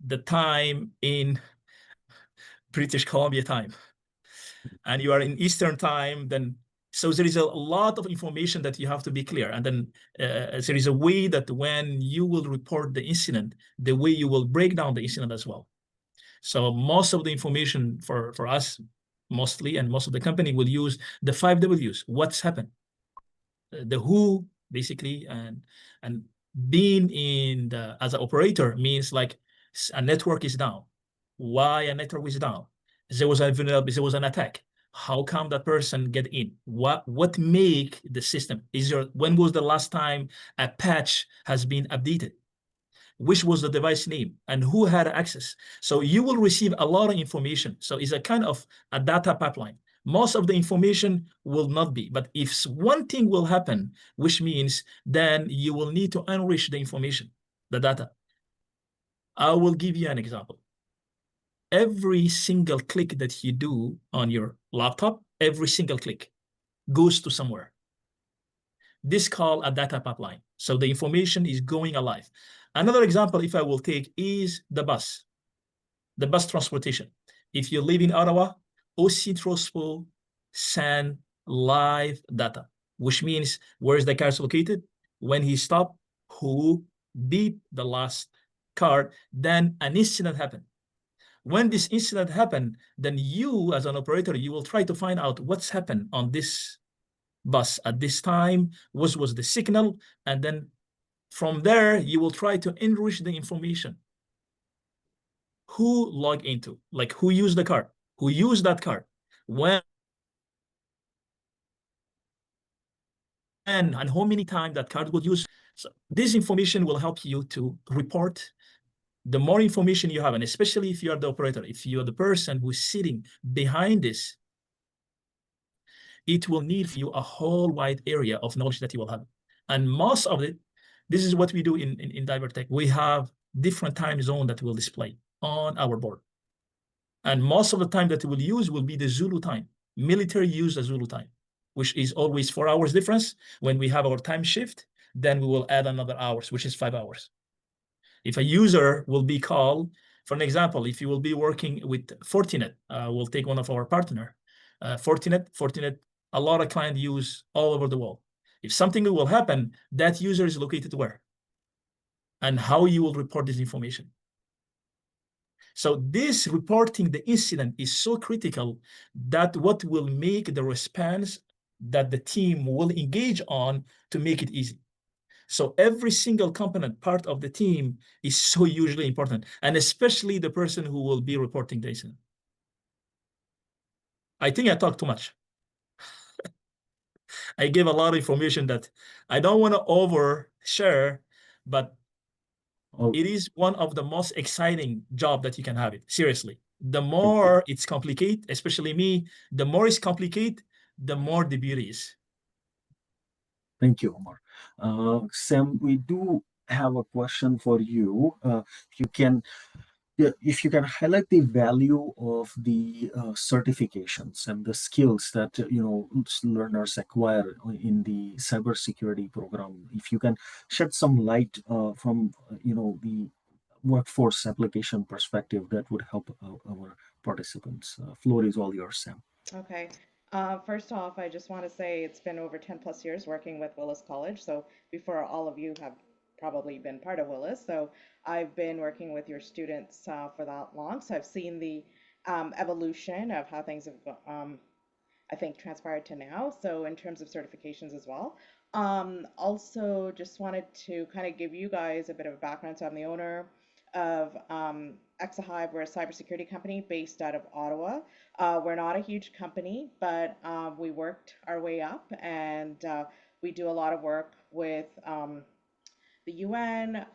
the time in British Columbia time, and you are in Eastern time, then so there is a lot of information that you have to be clear. And then there is a way that when you will report the incident, the way you will break down the incident as well. So most of the information for us, mostly, and most of the company will use the 5 Ws. What's happened? The who, basically, and being in as an operator means like a network is down. Why a network is down? There was an attack. How come that person get in? What make the system? When was the last time a patch has been updated? Which was the device name and who had access? So you will receive a lot of information. So it's a kind of a data pipeline. Most of the information will not be, but if one thing will happen, which means then you will need to enrich the information, the data. I will give you an example. Every single click that you do on your laptop, every single click goes to somewhere. This is called a data pipeline. So the information is going alive. Another example, if I will take, is the bus transportation. If you live in Ottawa, OC Trustful send live data, which means where is the car located, when he stopped, who beat the last car, then an incident happened. When this incident happened, then you as an operator, you will try to find out what's happened on this bus at this time, what was the signal, and then from there, you will try to enrich the information. Who log into, like who used the card, who used that card, when, and how many times that card was used. So this information will help you to report. The more information you have, and especially if you are the operator, if you are the person who's sitting behind this, it will need for you a whole wide area of knowledge that you will have. And most of it, this is what we do in DiverTech. We have different time zone that will display on our board. And most of the time that we'll use will be the Zulu time. Military use the Zulu time, which is always 4 hours difference. When we have our time shift, then we will add another hours, which is 5 hours. If a user will be called, for an example, if you will be working with Fortinet, we'll take one of our partner, Fortinet, a lot of clients use all over the world. If something will happen, that user is located where? And how you will report this information. So this reporting the incident is so critical that what will make the response that the team will engage on to make it easy. So every single component part of the team is so hugely important, and especially the person who will be reporting the incident. I think I talked too much. I gave a lot of information that I don't want to overshare, but it is one of the most exciting job that you can have it. Seriously, the more it's complicated, especially me, the more it's complicated, the more the beauty is. Thank you, Omar. Sam, we do have a question for you. If you can, yeah, if you can highlight the value of the certifications and the skills that learners acquire in the cybersecurity program, if you can shed some light from the workforce application perspective, that would help our participants. Floor is all yours, Sam. Okay. First off, I just want to say it's been over 10 plus years working with Willis College. So before all of you have probably been part of Willis. So I've been working with your students for that long. So I've seen the evolution of how things have I think, transpired to now. So in terms of certifications as well. Also, just wanted to kind of give you guys a bit of a background. So I'm the owner of Exahive. We're a cybersecurity company based out of Ottawa. We're not a huge company, but we worked our way up, and we do a lot of work with the UN,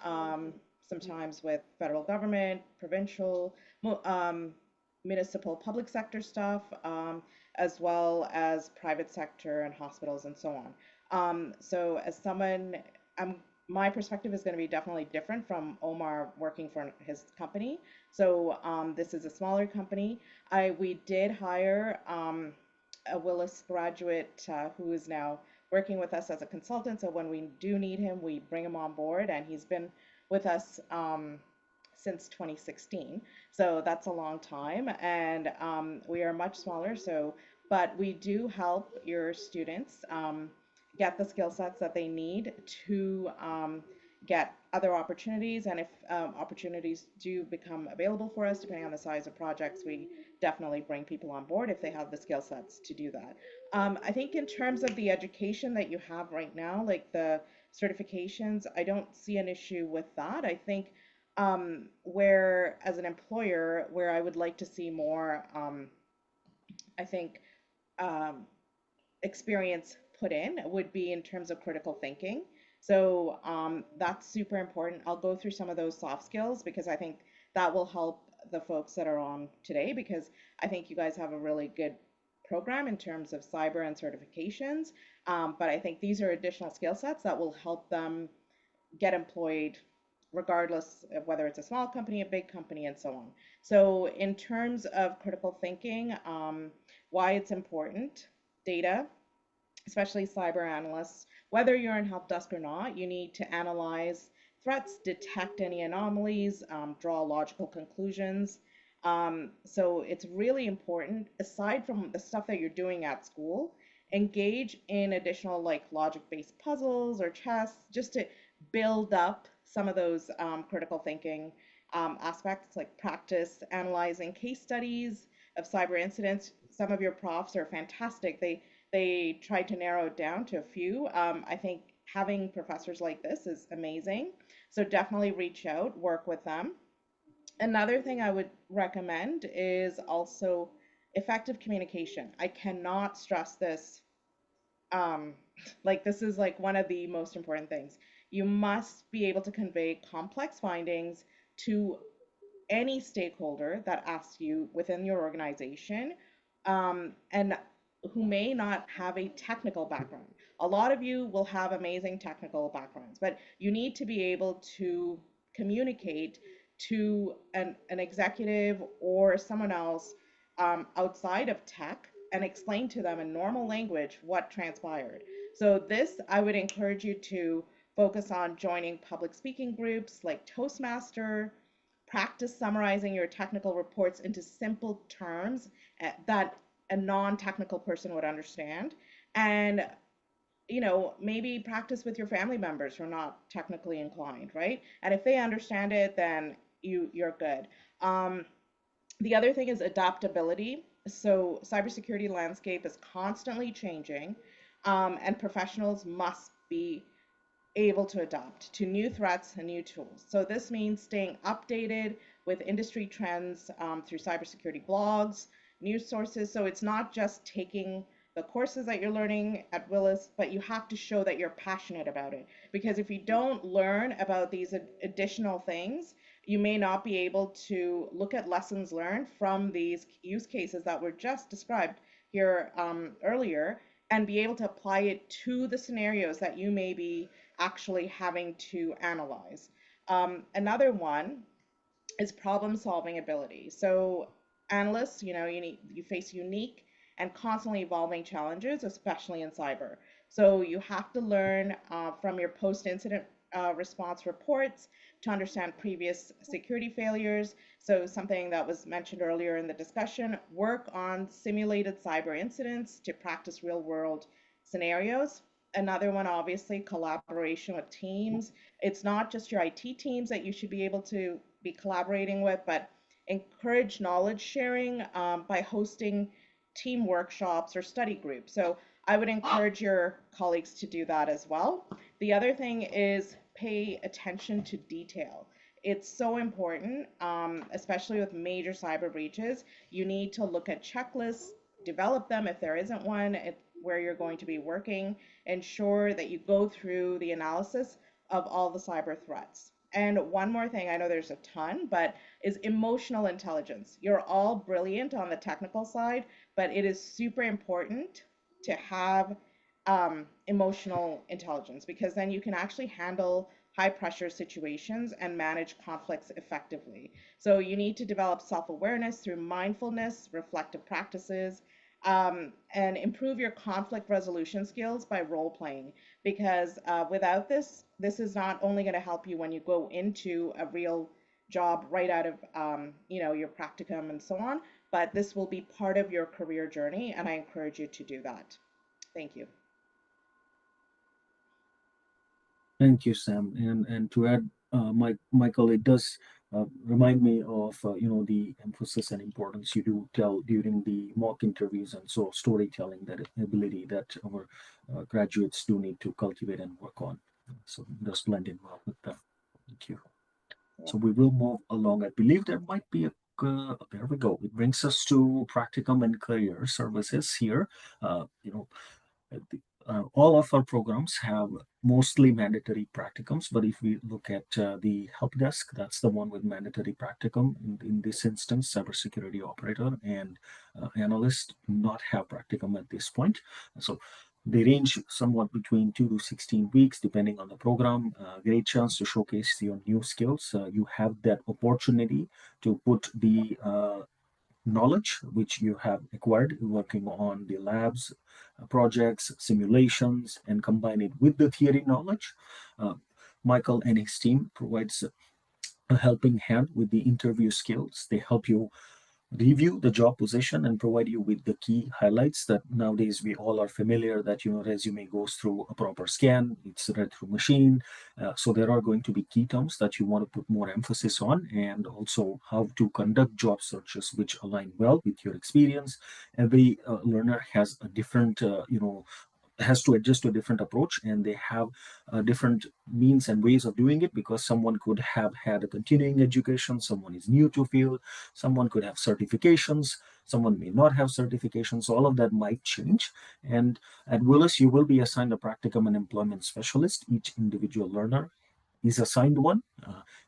sometimes with federal government, provincial, municipal public sector stuff, as well as private sector and hospitals and so on. So as someone, my perspective is going to be definitely different from Omar working for his company. So this is a smaller company. We did hire a Willis graduate who is now working with us as a consultant. So when we do need him, we bring him on board, and he's been with us since 2016. So that's a long time, and we are much smaller. So, but we do help your students get the skill sets that they need to get other opportunities. And if opportunities do become available for us, depending on the size of projects, we definitely bring people on board if they have the skill sets to do that. I think in terms of the education that you have right now, like the certifications, I don't see an issue with that. I think where, as an employer, where I would like to see more, I think, experience put in would be in terms of critical thinking. So that's super important. I'll go through some of those soft skills because I think that will help the folks that are on today, because I think you guys have a really good program in terms of cyber and certifications. But I think these are additional skill sets that will help them get employed regardless of whether it's a small company, a big company, and so on. So in terms of critical thinking, why it's important, data, especially cyber analysts, whether you're in help desk or not, you need to analyze threats, detect any anomalies, draw logical conclusions. So it's really important, aside from the stuff that you're doing at school, engage in additional like logic-based puzzles or chess, just to build up some of those critical thinking aspects, like practice analyzing case studies of cyber incidents. Some of your profs are fantastic. they tried to narrow it down to a few. I think having professors like this is amazing. So definitely reach out, work with them. Another thing I would recommend is also effective communication. I cannot stress this. Um, like this is like one of the most important things. You must be able to convey complex findings to any stakeholder that asks you within your organization, and who may not have a technical background. A lot of you will have amazing technical backgrounds, but you need to be able to communicate to an executive or someone else outside of tech and explain to them in normal language what transpired. So this, I would encourage you to focus on joining public speaking groups like Toastmaster. Practice summarizing your technical reports into simple terms that a non-technical person would understand. And maybe practice with your family members who are not technically inclined, right? And if they understand it, then you're good. The other thing is adaptability. So cybersecurity landscape is constantly changing, and professionals must be able to adapt to new threats and new tools. So this means staying updated with industry trends through cybersecurity blogs, news sources. So it's not just taking the courses that you're learning at Willis, but you have to show that you're passionate about it. Because if you don't learn about these additional things, you may not be able to look at lessons learned from these use cases that were just described here earlier and be able to apply it to the scenarios that you may be actually having to analyze. Another one is problem solving ability. So analysts, you face unique and constantly evolving challenges, especially in cyber. So you have to learn from your post-incident response reports to understand previous security failures. So something that was mentioned earlier in the discussion, work on simulated cyber incidents to practice real-world scenarios. Another one, obviously, collaboration with teams. It's not just your IT teams that you should be able to be collaborating with, but encourage knowledge sharing by hosting team workshops or study groups. So I would encourage your colleagues to do that as well. The other thing is pay attention to detail. It's so important, especially with major cyber breaches. You need to look at checklists, develop them if there isn't one, where you're going to be working, ensure that you go through the analysis of all the cyber threats. And one more thing, I know there's a ton, but is emotional intelligence. You're all brilliant on the technical side, but it is super important to have emotional intelligence, because then you can actually handle high pressure situations and manage conflicts effectively. So you need to develop self-awareness through mindfulness, reflective practices, and improve your conflict resolution skills by role playing. Because without this, this is not only going to help you when you go into a real job right out of your practicum and so on, but this will be part of your career journey, and I encourage you to do that. Thank you. Thank you, Sam. And to add, Michael, it does remind me of the emphasis and importance you do tell during the mock interviews, and so storytelling, that ability that our graduates do need to cultivate and work on. So it does blend in well with that. Thank you. So we will move along. I believe there might be a there we go. It brings us to practicum and career services here. Uh, you know, all of our programs have mostly mandatory practicums, but if we look at the help desk, that's the one with mandatory practicum. In this instance, cybersecurity operator and analyst do not have practicum at this point. So they range somewhat between 2 to 16 weeks, depending on the program. Great chance to showcase your new skills. You have that opportunity to put the knowledge which you have acquired working on the labs, projects, simulations, and combine it with the theory knowledge. Michael and his team provides a helping hand with the interview skills. They help you review the job position and provide you with the key highlights that nowadays we all are familiar that, resume goes through a proper scan, it's read through machine. So there are going to be key terms that you want to put more emphasis on, and also how to conduct job searches which align well with your experience. Every learner has a different, has to adjust to a different approach, and they have different means and ways of doing it, because someone could have had a continuing education, someone is new to field, someone could have certifications, someone may not have certifications. So all of that might change. And at Willis, you will be assigned a practicum and employment specialist. Each individual learner is assigned one.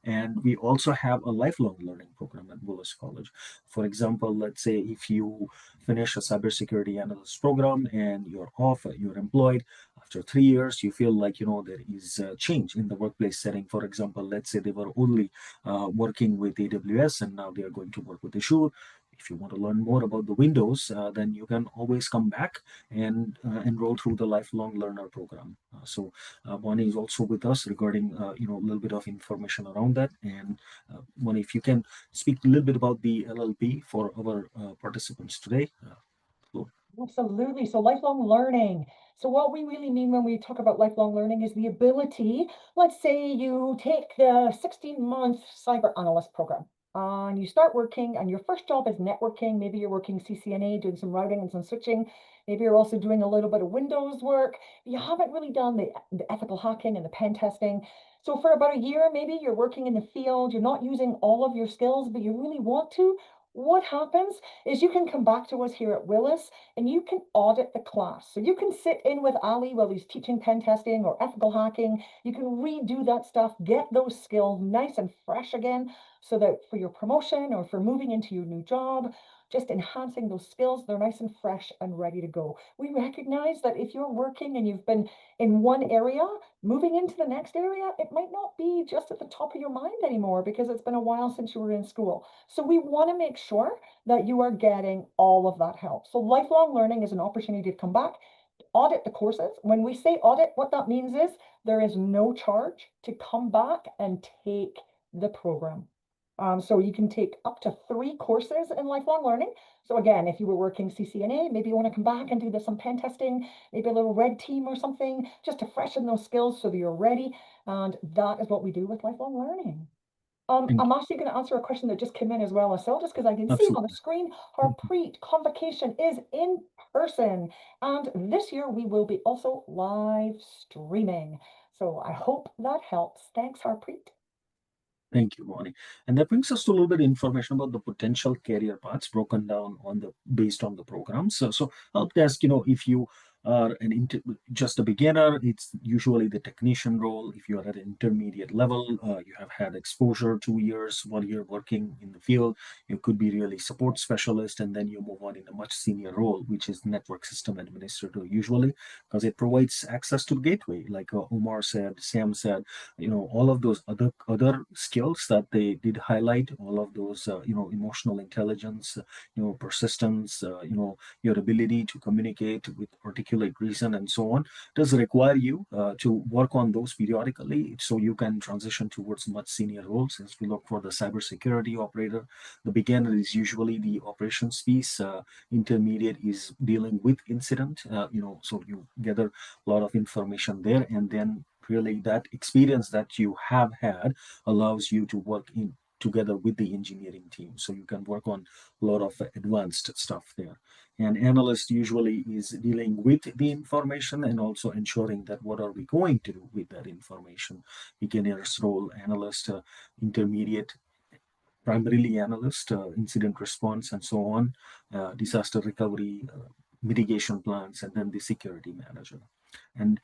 And we also have a lifelong learning program at Willis College. For example, let's say if you finish a cybersecurity analyst program and you're off, you're employed, after 3 years, you feel like, there is a change in the workplace setting. For example, let's say they were only working with AWS and now they are going to work with Azure. If you want to learn more about the Windows, then you can always come back and enroll through the lifelong learner program. So Bonnie is also with us regarding, a little bit of information around that. And Bonnie, if you can speak a little bit about the LLP for our participants today. Absolutely. So lifelong learning. So what we really mean when we talk about lifelong learning is the ability, let's say you take the 16-month cyber analyst program and you start working and your first job is networking. Maybe you're working CCNA, doing some routing and some switching. Maybe you're also doing a little bit of Windows work. You haven't really done the ethical hacking and the pen testing. So for about a year, maybe you're working in the field, you're not using all of your skills, but you really want to. What happens is you can come back to us here at Willis and you can audit the class. So you can sit in with Ali while he's teaching pen testing or ethical hacking. You can redo that stuff, get those skills nice and fresh again, so that for your promotion or for moving into your new job, just enhancing those skills, they're nice and fresh and ready to go. We recognize that if you're working and you've been in one area, moving into the next area, it might not be just at the top of your mind anymore because it's been a while since you were in school. So we want to make sure that you are getting all of that help. So lifelong learning is an opportunity to come back, audit the courses. When we say audit, what that means is there is no charge to come back and take the program. So you can take up to 3 courses in lifelong learning. So again, if you were working CCNA, maybe you want to come back and do some pen testing, maybe a little red team or something, just to freshen those skills so that you're ready. And that is what we do with lifelong learning. I'm actually going to answer a question that just came in as well, Asil, just because I can see on the screen, Harpreet convocation is in person. And this year we will be also live streaming. So I hope that helps. Thanks, Harpreet. Thank you, Bonnie. And that brings us to a little bit of information about the potential career paths broken down based on the program. So help desk, if you are just a beginner, it's usually the technician role. If you are at an intermediate level, you have had exposure 2 years, 1 year working in the field, you could be really support specialist, and then you move on in a much senior role, which is network system administrator usually, because it provides access to the gateway. Like Omar said, Sam said, all of those other skills that they did highlight, all of those emotional intelligence, persistence, your ability to communicate with articulate reason and so on, does require you to work on those periodically, so you can transition towards much senior roles. As we look for the cybersecurity operator, the beginner is usually the operations piece, intermediate is dealing with incident, so you gather a lot of information there, and then really that experience that you have had allows you to work in together with the engineering team, so you can work on a lot of advanced stuff there. And analyst usually is dealing with the information and also ensuring that what are we going to do with that information. Beginner's role, analyst, intermediate, primarily analyst, incident response, and so on, disaster recovery, mitigation plans, and then the security manager. And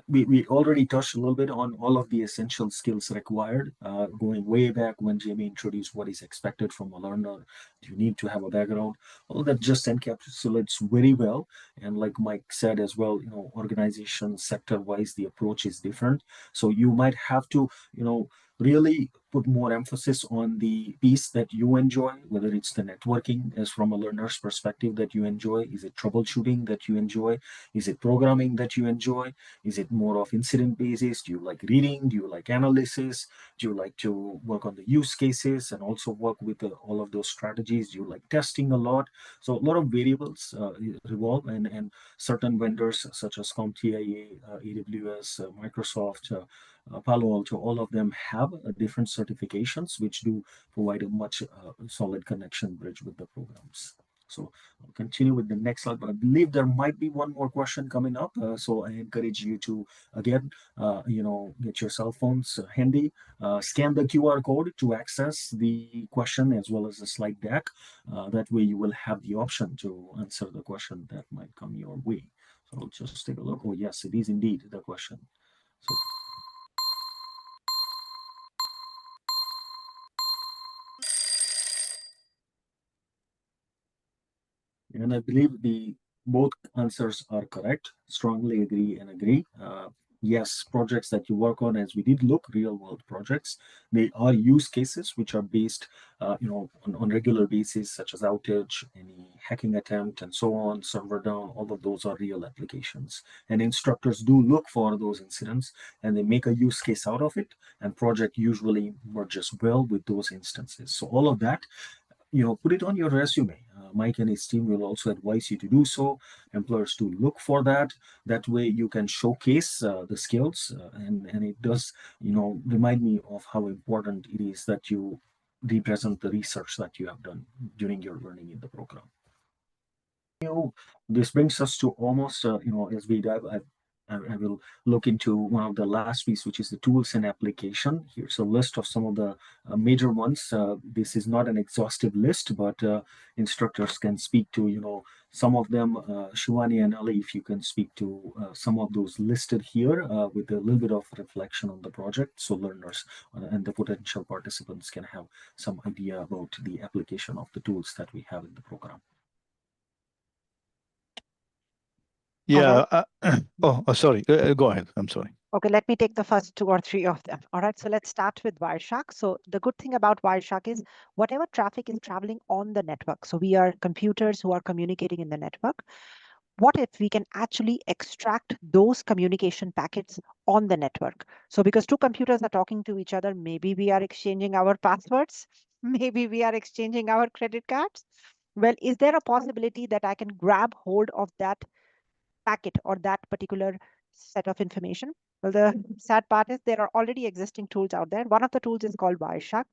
we already touched a little bit on all of the essential skills required, going way back when Jamie introduced what is expected from a learner. You need to have a background. All that just encapsulates very well. And like Mike said as well, organization sector-wise, the approach is different. So you might have to, really put more emphasis on the piece that you enjoy, whether it's the networking as from a learner's perspective that you enjoy. Is it troubleshooting that you enjoy? Is it programming that you enjoy? Is it more of incident basis? Do you like reading? Do you like analysis? Do you like to work on the use cases and also work with all of those strategies? Do you like testing a lot? So a lot of variables revolve, and certain vendors such as CompTIA, AWS, Microsoft, Palo Alto, all of them have different certifications which do provide a much solid connection bridge with the programs. So I'll continue with the next slide, but I believe there might be one more question coming up. So I encourage you to, again, get your cell phones handy, scan the QR code to access the question as well as the slide deck. That way you will have the option to answer the question that might come your way. So I'll just take a look. Oh, yes, it is indeed the question. So and I believe the both answers are correct. Strongly agree and agree. Yes, projects that you work on, as we did look, real world projects, they are use cases which are based, on regular basis, such as outage, any hacking attempt, and so on, server down. All of those are real applications, and instructors do look for those incidents, and they make a use case out of it. And project usually merges well with those instances. So all of that, put it on your resume. Mike and his team will also advise you to do so. Employers to look for that. That way you can showcase the skills, and it does, remind me of how important it is that you represent the research that you have done during your learning in the program. This brings us to almost, as we dive, I will look into one of the last piece, which is the tools and application. Here's a list of some of the major ones. This is not an exhaustive list, but instructors can speak to, some of them. Shivani and Ali, if you can speak to some of those listed here with a little bit of reflection on the project, so learners and the potential participants can have some idea about the application of the tools that we have in the program. Yeah. Sorry. Go ahead. I'm sorry. Okay, let me take the first 2 or 3 of them. All right, so let's start with Wireshark. So the good thing about Wireshark is whatever traffic is traveling on the network. So we are computers who are communicating in the network. What if we can actually extract those communication packets on the network? So because 2 computers are talking to each other, maybe we are exchanging our passwords, maybe we are exchanging our credit cards. Well, is there a possibility that I can grab hold of that packet or that particular set of information? Well, the sad part is there are already existing tools out there. One of the tools is called Wireshark.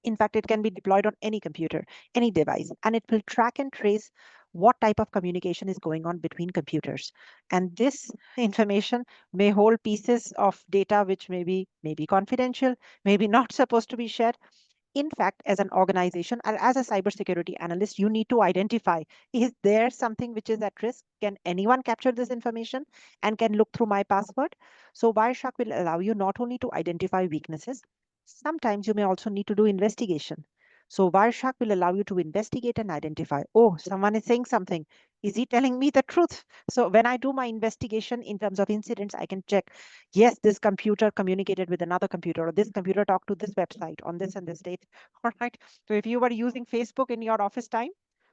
In fact, it can be deployed on any computer, any device, and it will track and trace what type of communication is going on between computers. And this information may hold pieces of data which may be confidential, maybe not supposed to be shared. In fact, as an organization or as a cybersecurity analyst, you need to identify, is there something which is at risk? Can anyone capture this information and can look through my password? So Wireshark will allow you not only to identify weaknesses, sometimes you may also need to do investigation. So Wireshark will allow you to investigate and identify, oh, someone is saying something. Is he telling me the truth? So when I do my investigation in terms of incidents, I can check, yes, this computer communicated with another computer, or this computer talked to this website on this and this date. All right. So if you were using Facebook in your office time,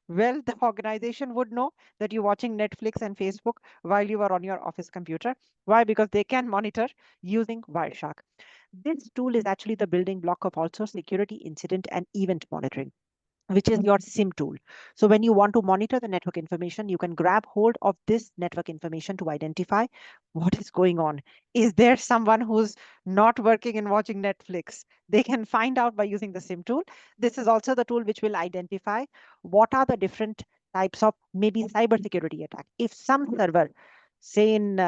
well, the organization would know that you're watching Netflix and Facebook while you are on your office computer. Why? Because they can monitor using Wireshark. This tool is actually the building block of also security incident and event monitoring, which is your SIM tool. So when you want to monitor the network information, you can grab hold of this network information to identify what is going on. Is there someone who's not working and watching Netflix? They can find out by using the SIM tool. This is also the tool which will identify what are the different types of maybe cybersecurity attack. If some server, say in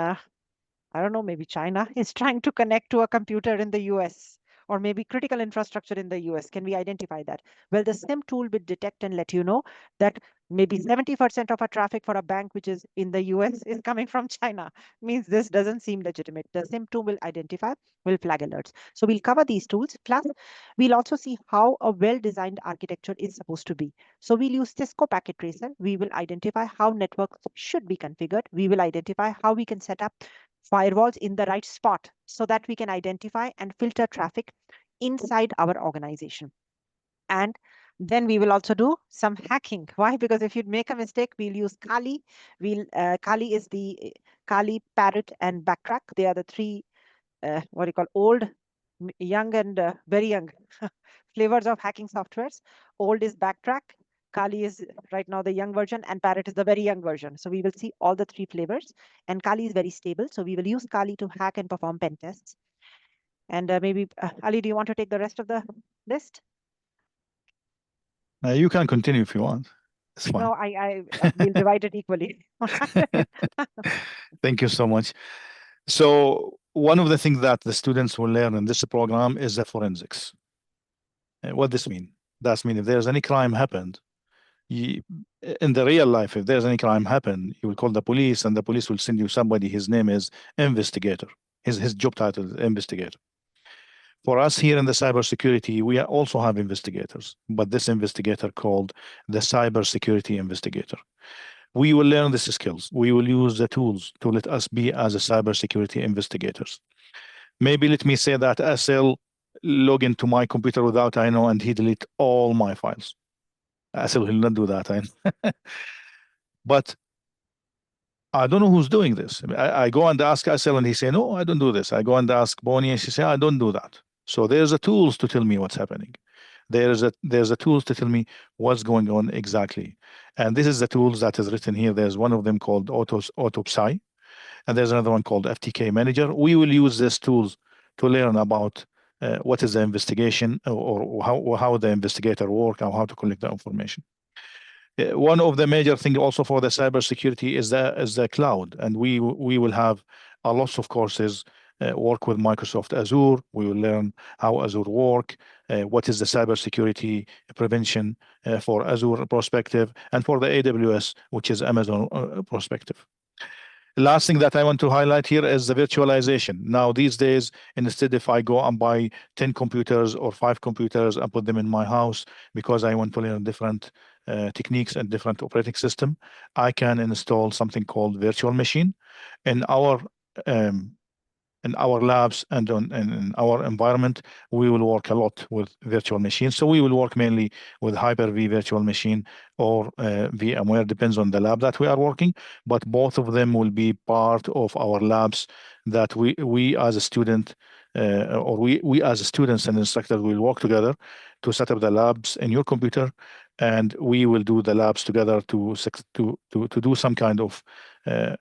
I don't know, maybe China is trying to connect to a computer in the US, or maybe critical infrastructure in the US. Can we identify that? Well, the SIM tool will detect and let you know that maybe 70% of our traffic for a bank which is in the US is coming from China. Means this doesn't seem legitimate. The SIM tool will identify, will flag alerts. So we'll cover these tools. Plus, we'll also see how a well-designed architecture is supposed to be. So we'll use Cisco Packet Tracer. We will identify how networks should be configured. We will identify how we can set up firewalls in the right spot. so that we can identify and filter traffic inside our organization. And then we will also do some hacking. Why? Because if you make a mistake, we'll use Kali. Kali is the Kali, Parrot, and Backtrack. They are the three what do you call old, young, and very young flavors of hacking softwares. Old is Backtrack, Kali is right now the young version, and Parrot is the very young version. So we will see all the three flavors, and Kali is very stable. So we will use Kali to hack and perform pen tests. And maybe Ali, do you want to take the rest of the list? You can continue if you want. It's fine. No, I will divide it equally. Thank you so much. So one of the things that the students will learn in this program is the forensics. What this mean? That means if there's any crime happened, in the real life, if there's any crime happened, you will call the police, and the police will send you somebody. His name is investigator. His job title is investigator. For us here in the cybersecurity, we also have investigators, but this investigator called the cybersecurity investigator. We will learn these skills. We will use the tools to let us be as a cybersecurity investigators. Maybe let me say that Asel log into my computer without I know, and he delete all my files. Asel will not do that. But I don't know who's doing this. I go and ask Asel, and he say, no, I don't do this. I go and ask Bonnie, and she say, I don't do that. So there's a tools to tell me what's happening. There's a tools to tell me what's going on exactly. And this is the tools that is written here. There's one of them called AutoPsy, and there's another one called FTK Manager. We will use these tools to learn about what is the investigation, or how the investigator work, or how to collect the information. One of the major things also for the cybersecurity is the cloud, and we will have a lot of courses. Work with Microsoft Azure. We will learn how Azure work, what is the cybersecurity prevention for Azure perspective, and for the AWS, which is Amazon perspective. Last thing that I want to highlight here is the virtualization. Now, these days, instead, if I go and buy 10 computers or 5 computers and put them in my house because I want to learn different techniques and different operating system, I can install something called virtual machine. In our labs and in our environment, we will work a lot with virtual machines. So we will work mainly with Hyper-V virtual machine or VMware, depends on the lab that we are working. But both of them will be part of our labs that we as a student or we as students and instructors will work together to set up the labs in your computer, and we will do the labs together to do some kind of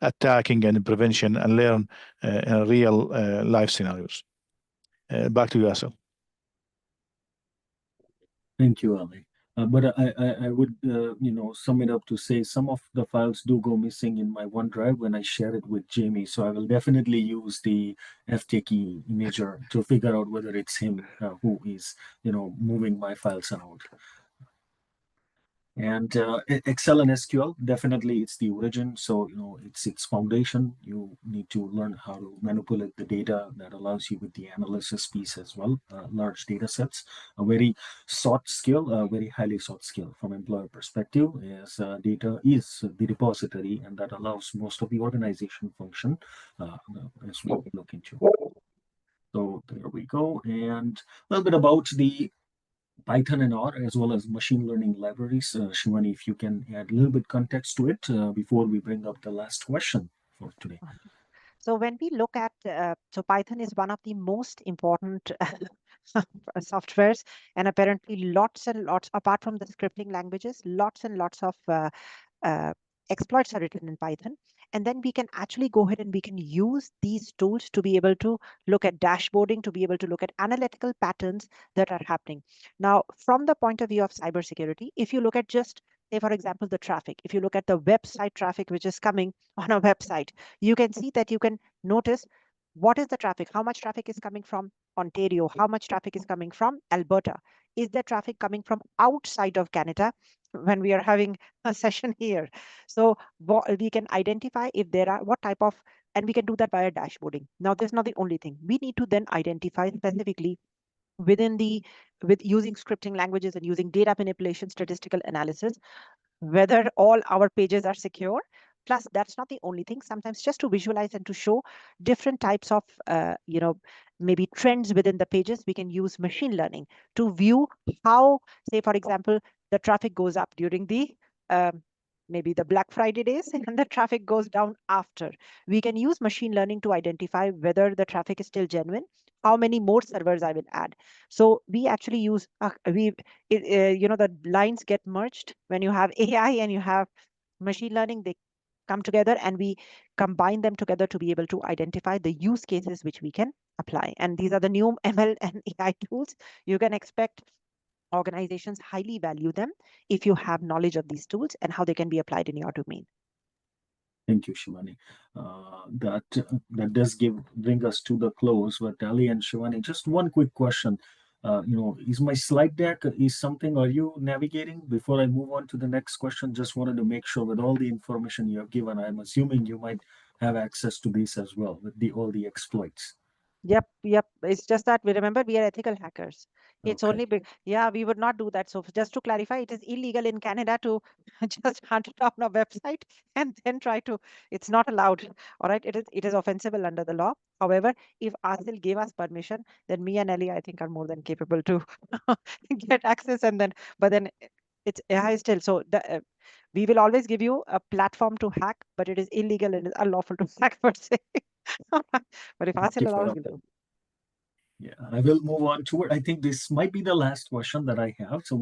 attacking and prevention and learn real life scenarios. Back to you, Asel. Thank you, Ali. But I would, sum it up to say some of the files do go missing in my OneDrive when I share it with Jamie. So I will definitely use the FTK imager to figure out whether it's him who is, moving my files around. And Excel and SQL, definitely it's the origin. So, it's its foundation. You need to learn how to manipulate the data. That allows you with the analysis piece as well. Large data sets, a very sought skill, a very highly sought skill from employer perspective, as data is the repository, and that allows most of the organization function as we look into. So there we go. And a little bit about the Python and R, as well as machine learning libraries. Shivani, if you can add a little bit context to it before we bring up the last question for today. So when we look at, so Python is one of the most important softwares, and apparently lots and lots, apart from the scripting languages, lots and lots of exploits are written in Python. And then we can actually go ahead and we can use these tools to be able to look at dashboarding, to be able to look at analytical patterns that are happening. Now, from the point of view of cybersecurity, if you look at just, say, for example, the traffic, if you look at the website traffic which is coming on a website, you can see that you can notice what is the traffic, how much traffic is coming from Ontario, how much traffic is coming from Alberta. Is the traffic coming from outside of Canada when we are having a session here? So we can identify if there are what type of, and we can do that via dashboarding. Now, this is not the only thing. We need to then identify specifically with using scripting languages and using data manipulation, statistical analysis, whether all our pages are secure, Plus, that's not the only thing. Sometimes just to visualize and to show different types of, maybe trends within the pages, we can use machine learning to view how, say, for example, the traffic goes up during the maybe the Black Friday days and the traffic goes down after. We can use machine learning to identify whether the traffic is still genuine, how many more servers I will add. So we actually use, the lines get merged when you have AI and you have machine learning. They come together and we combine them together to be able to identify the use cases which we can apply. And these are the new ML and AI tools. You can expect organizations highly value them if you have knowledge of these tools and how they can be applied in your domain. Thank you, Shivani. That does bring us to the close. But Ali and Shivani, just one quick question. Is my slide deck is something? Are you navigating before I move on to the next question? Just wanted to make sure with all the information you have given, I'm assuming you might have access to this as well with all the exploits. Yep. It's just that we remember we are ethical hackers. It's Okay. only big. Yeah, we would not do that. So just to clarify, it is illegal in Canada to just hunt it on a website and then try to. It's not allowed. All right. It is offensible under the law. However, if ASIL gave us permission, then me and Ellie, I think, are more than capable to get access. But then it's AI still. So we will always give you a platform to hack, but it is illegal and it's unlawful to hack per se. But if ASIL allows, we'll do. Yeah, I will move on toward. I think this might be the last question that I have. So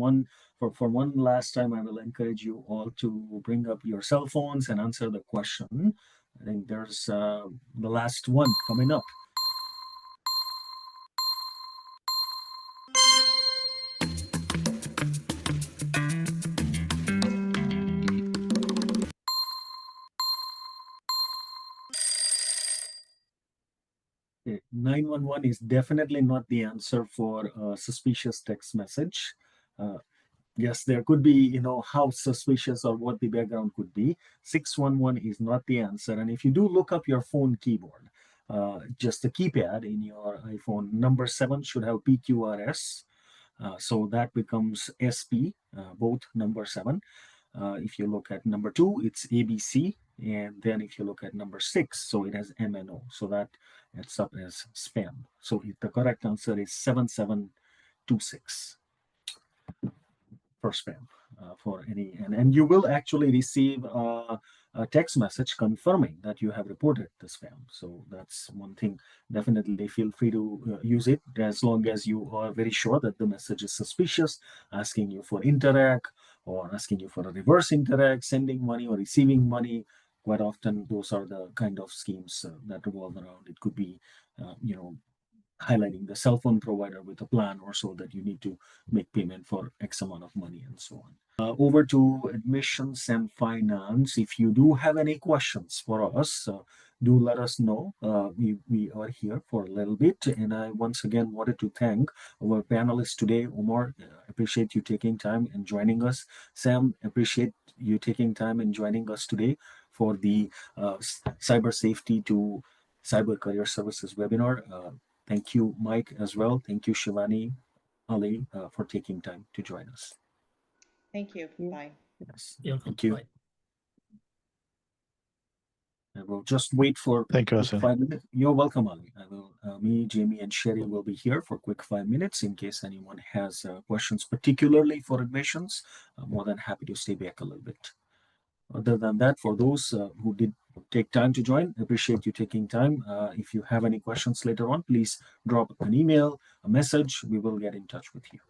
for one last time, I will encourage you all to bring up your cell phones and answer the question. I think there's the last one coming up. Okay, 911 is definitely not the answer for a suspicious text message. Yes, there could be, how suspicious or what the background could be. 611 is not the answer. And if you do look up your phone keyboard, just the keypad in your iPhone, number 7 should have PQRS. So that becomes SP, both number 7. If you look at number 2, it's ABC. And then if you look at number 6, so it has MNO. So that adds up as spam. So the correct answer is 7726 for spam for any, and you will actually receive a text message confirming that you have reported the spam. So that's one thing. Definitely feel free to use it as long as you are very sure that the message is suspicious, asking you for interact or asking you for a reverse interact, sending money or receiving money. Quite often, those are the kind of schemes that revolve around. It could be, highlighting the cell phone provider with a plan or so that you need to make payment for X amount of money and so on. Over to admissions and finance. If you do have any questions for us, do let us know. We are here for a little bit. And I once again wanted to thank our panelists today. Omar, appreciate you taking time and joining us. Sam, appreciate you taking time and joining us today for the Cyber Safety to Cyber Career Services webinar. Thank you, Mike, as well. Thank you, Shivani, Ali, for taking time to join us. Thank you. Bye. Yes, Yeah, thank you. bye. I will just wait for Thank you, quick Asim. 5 minutes. You're welcome, Ali. I will. Me, Jamie, and Sherry will be here for quick 5 minutes in case anyone has questions, particularly for admissions. I'm more than happy to stay back a little bit. Other than that, for those who did take time to join, appreciate you taking time. If you have any questions later on, please drop an email, a message. We will get in touch with you.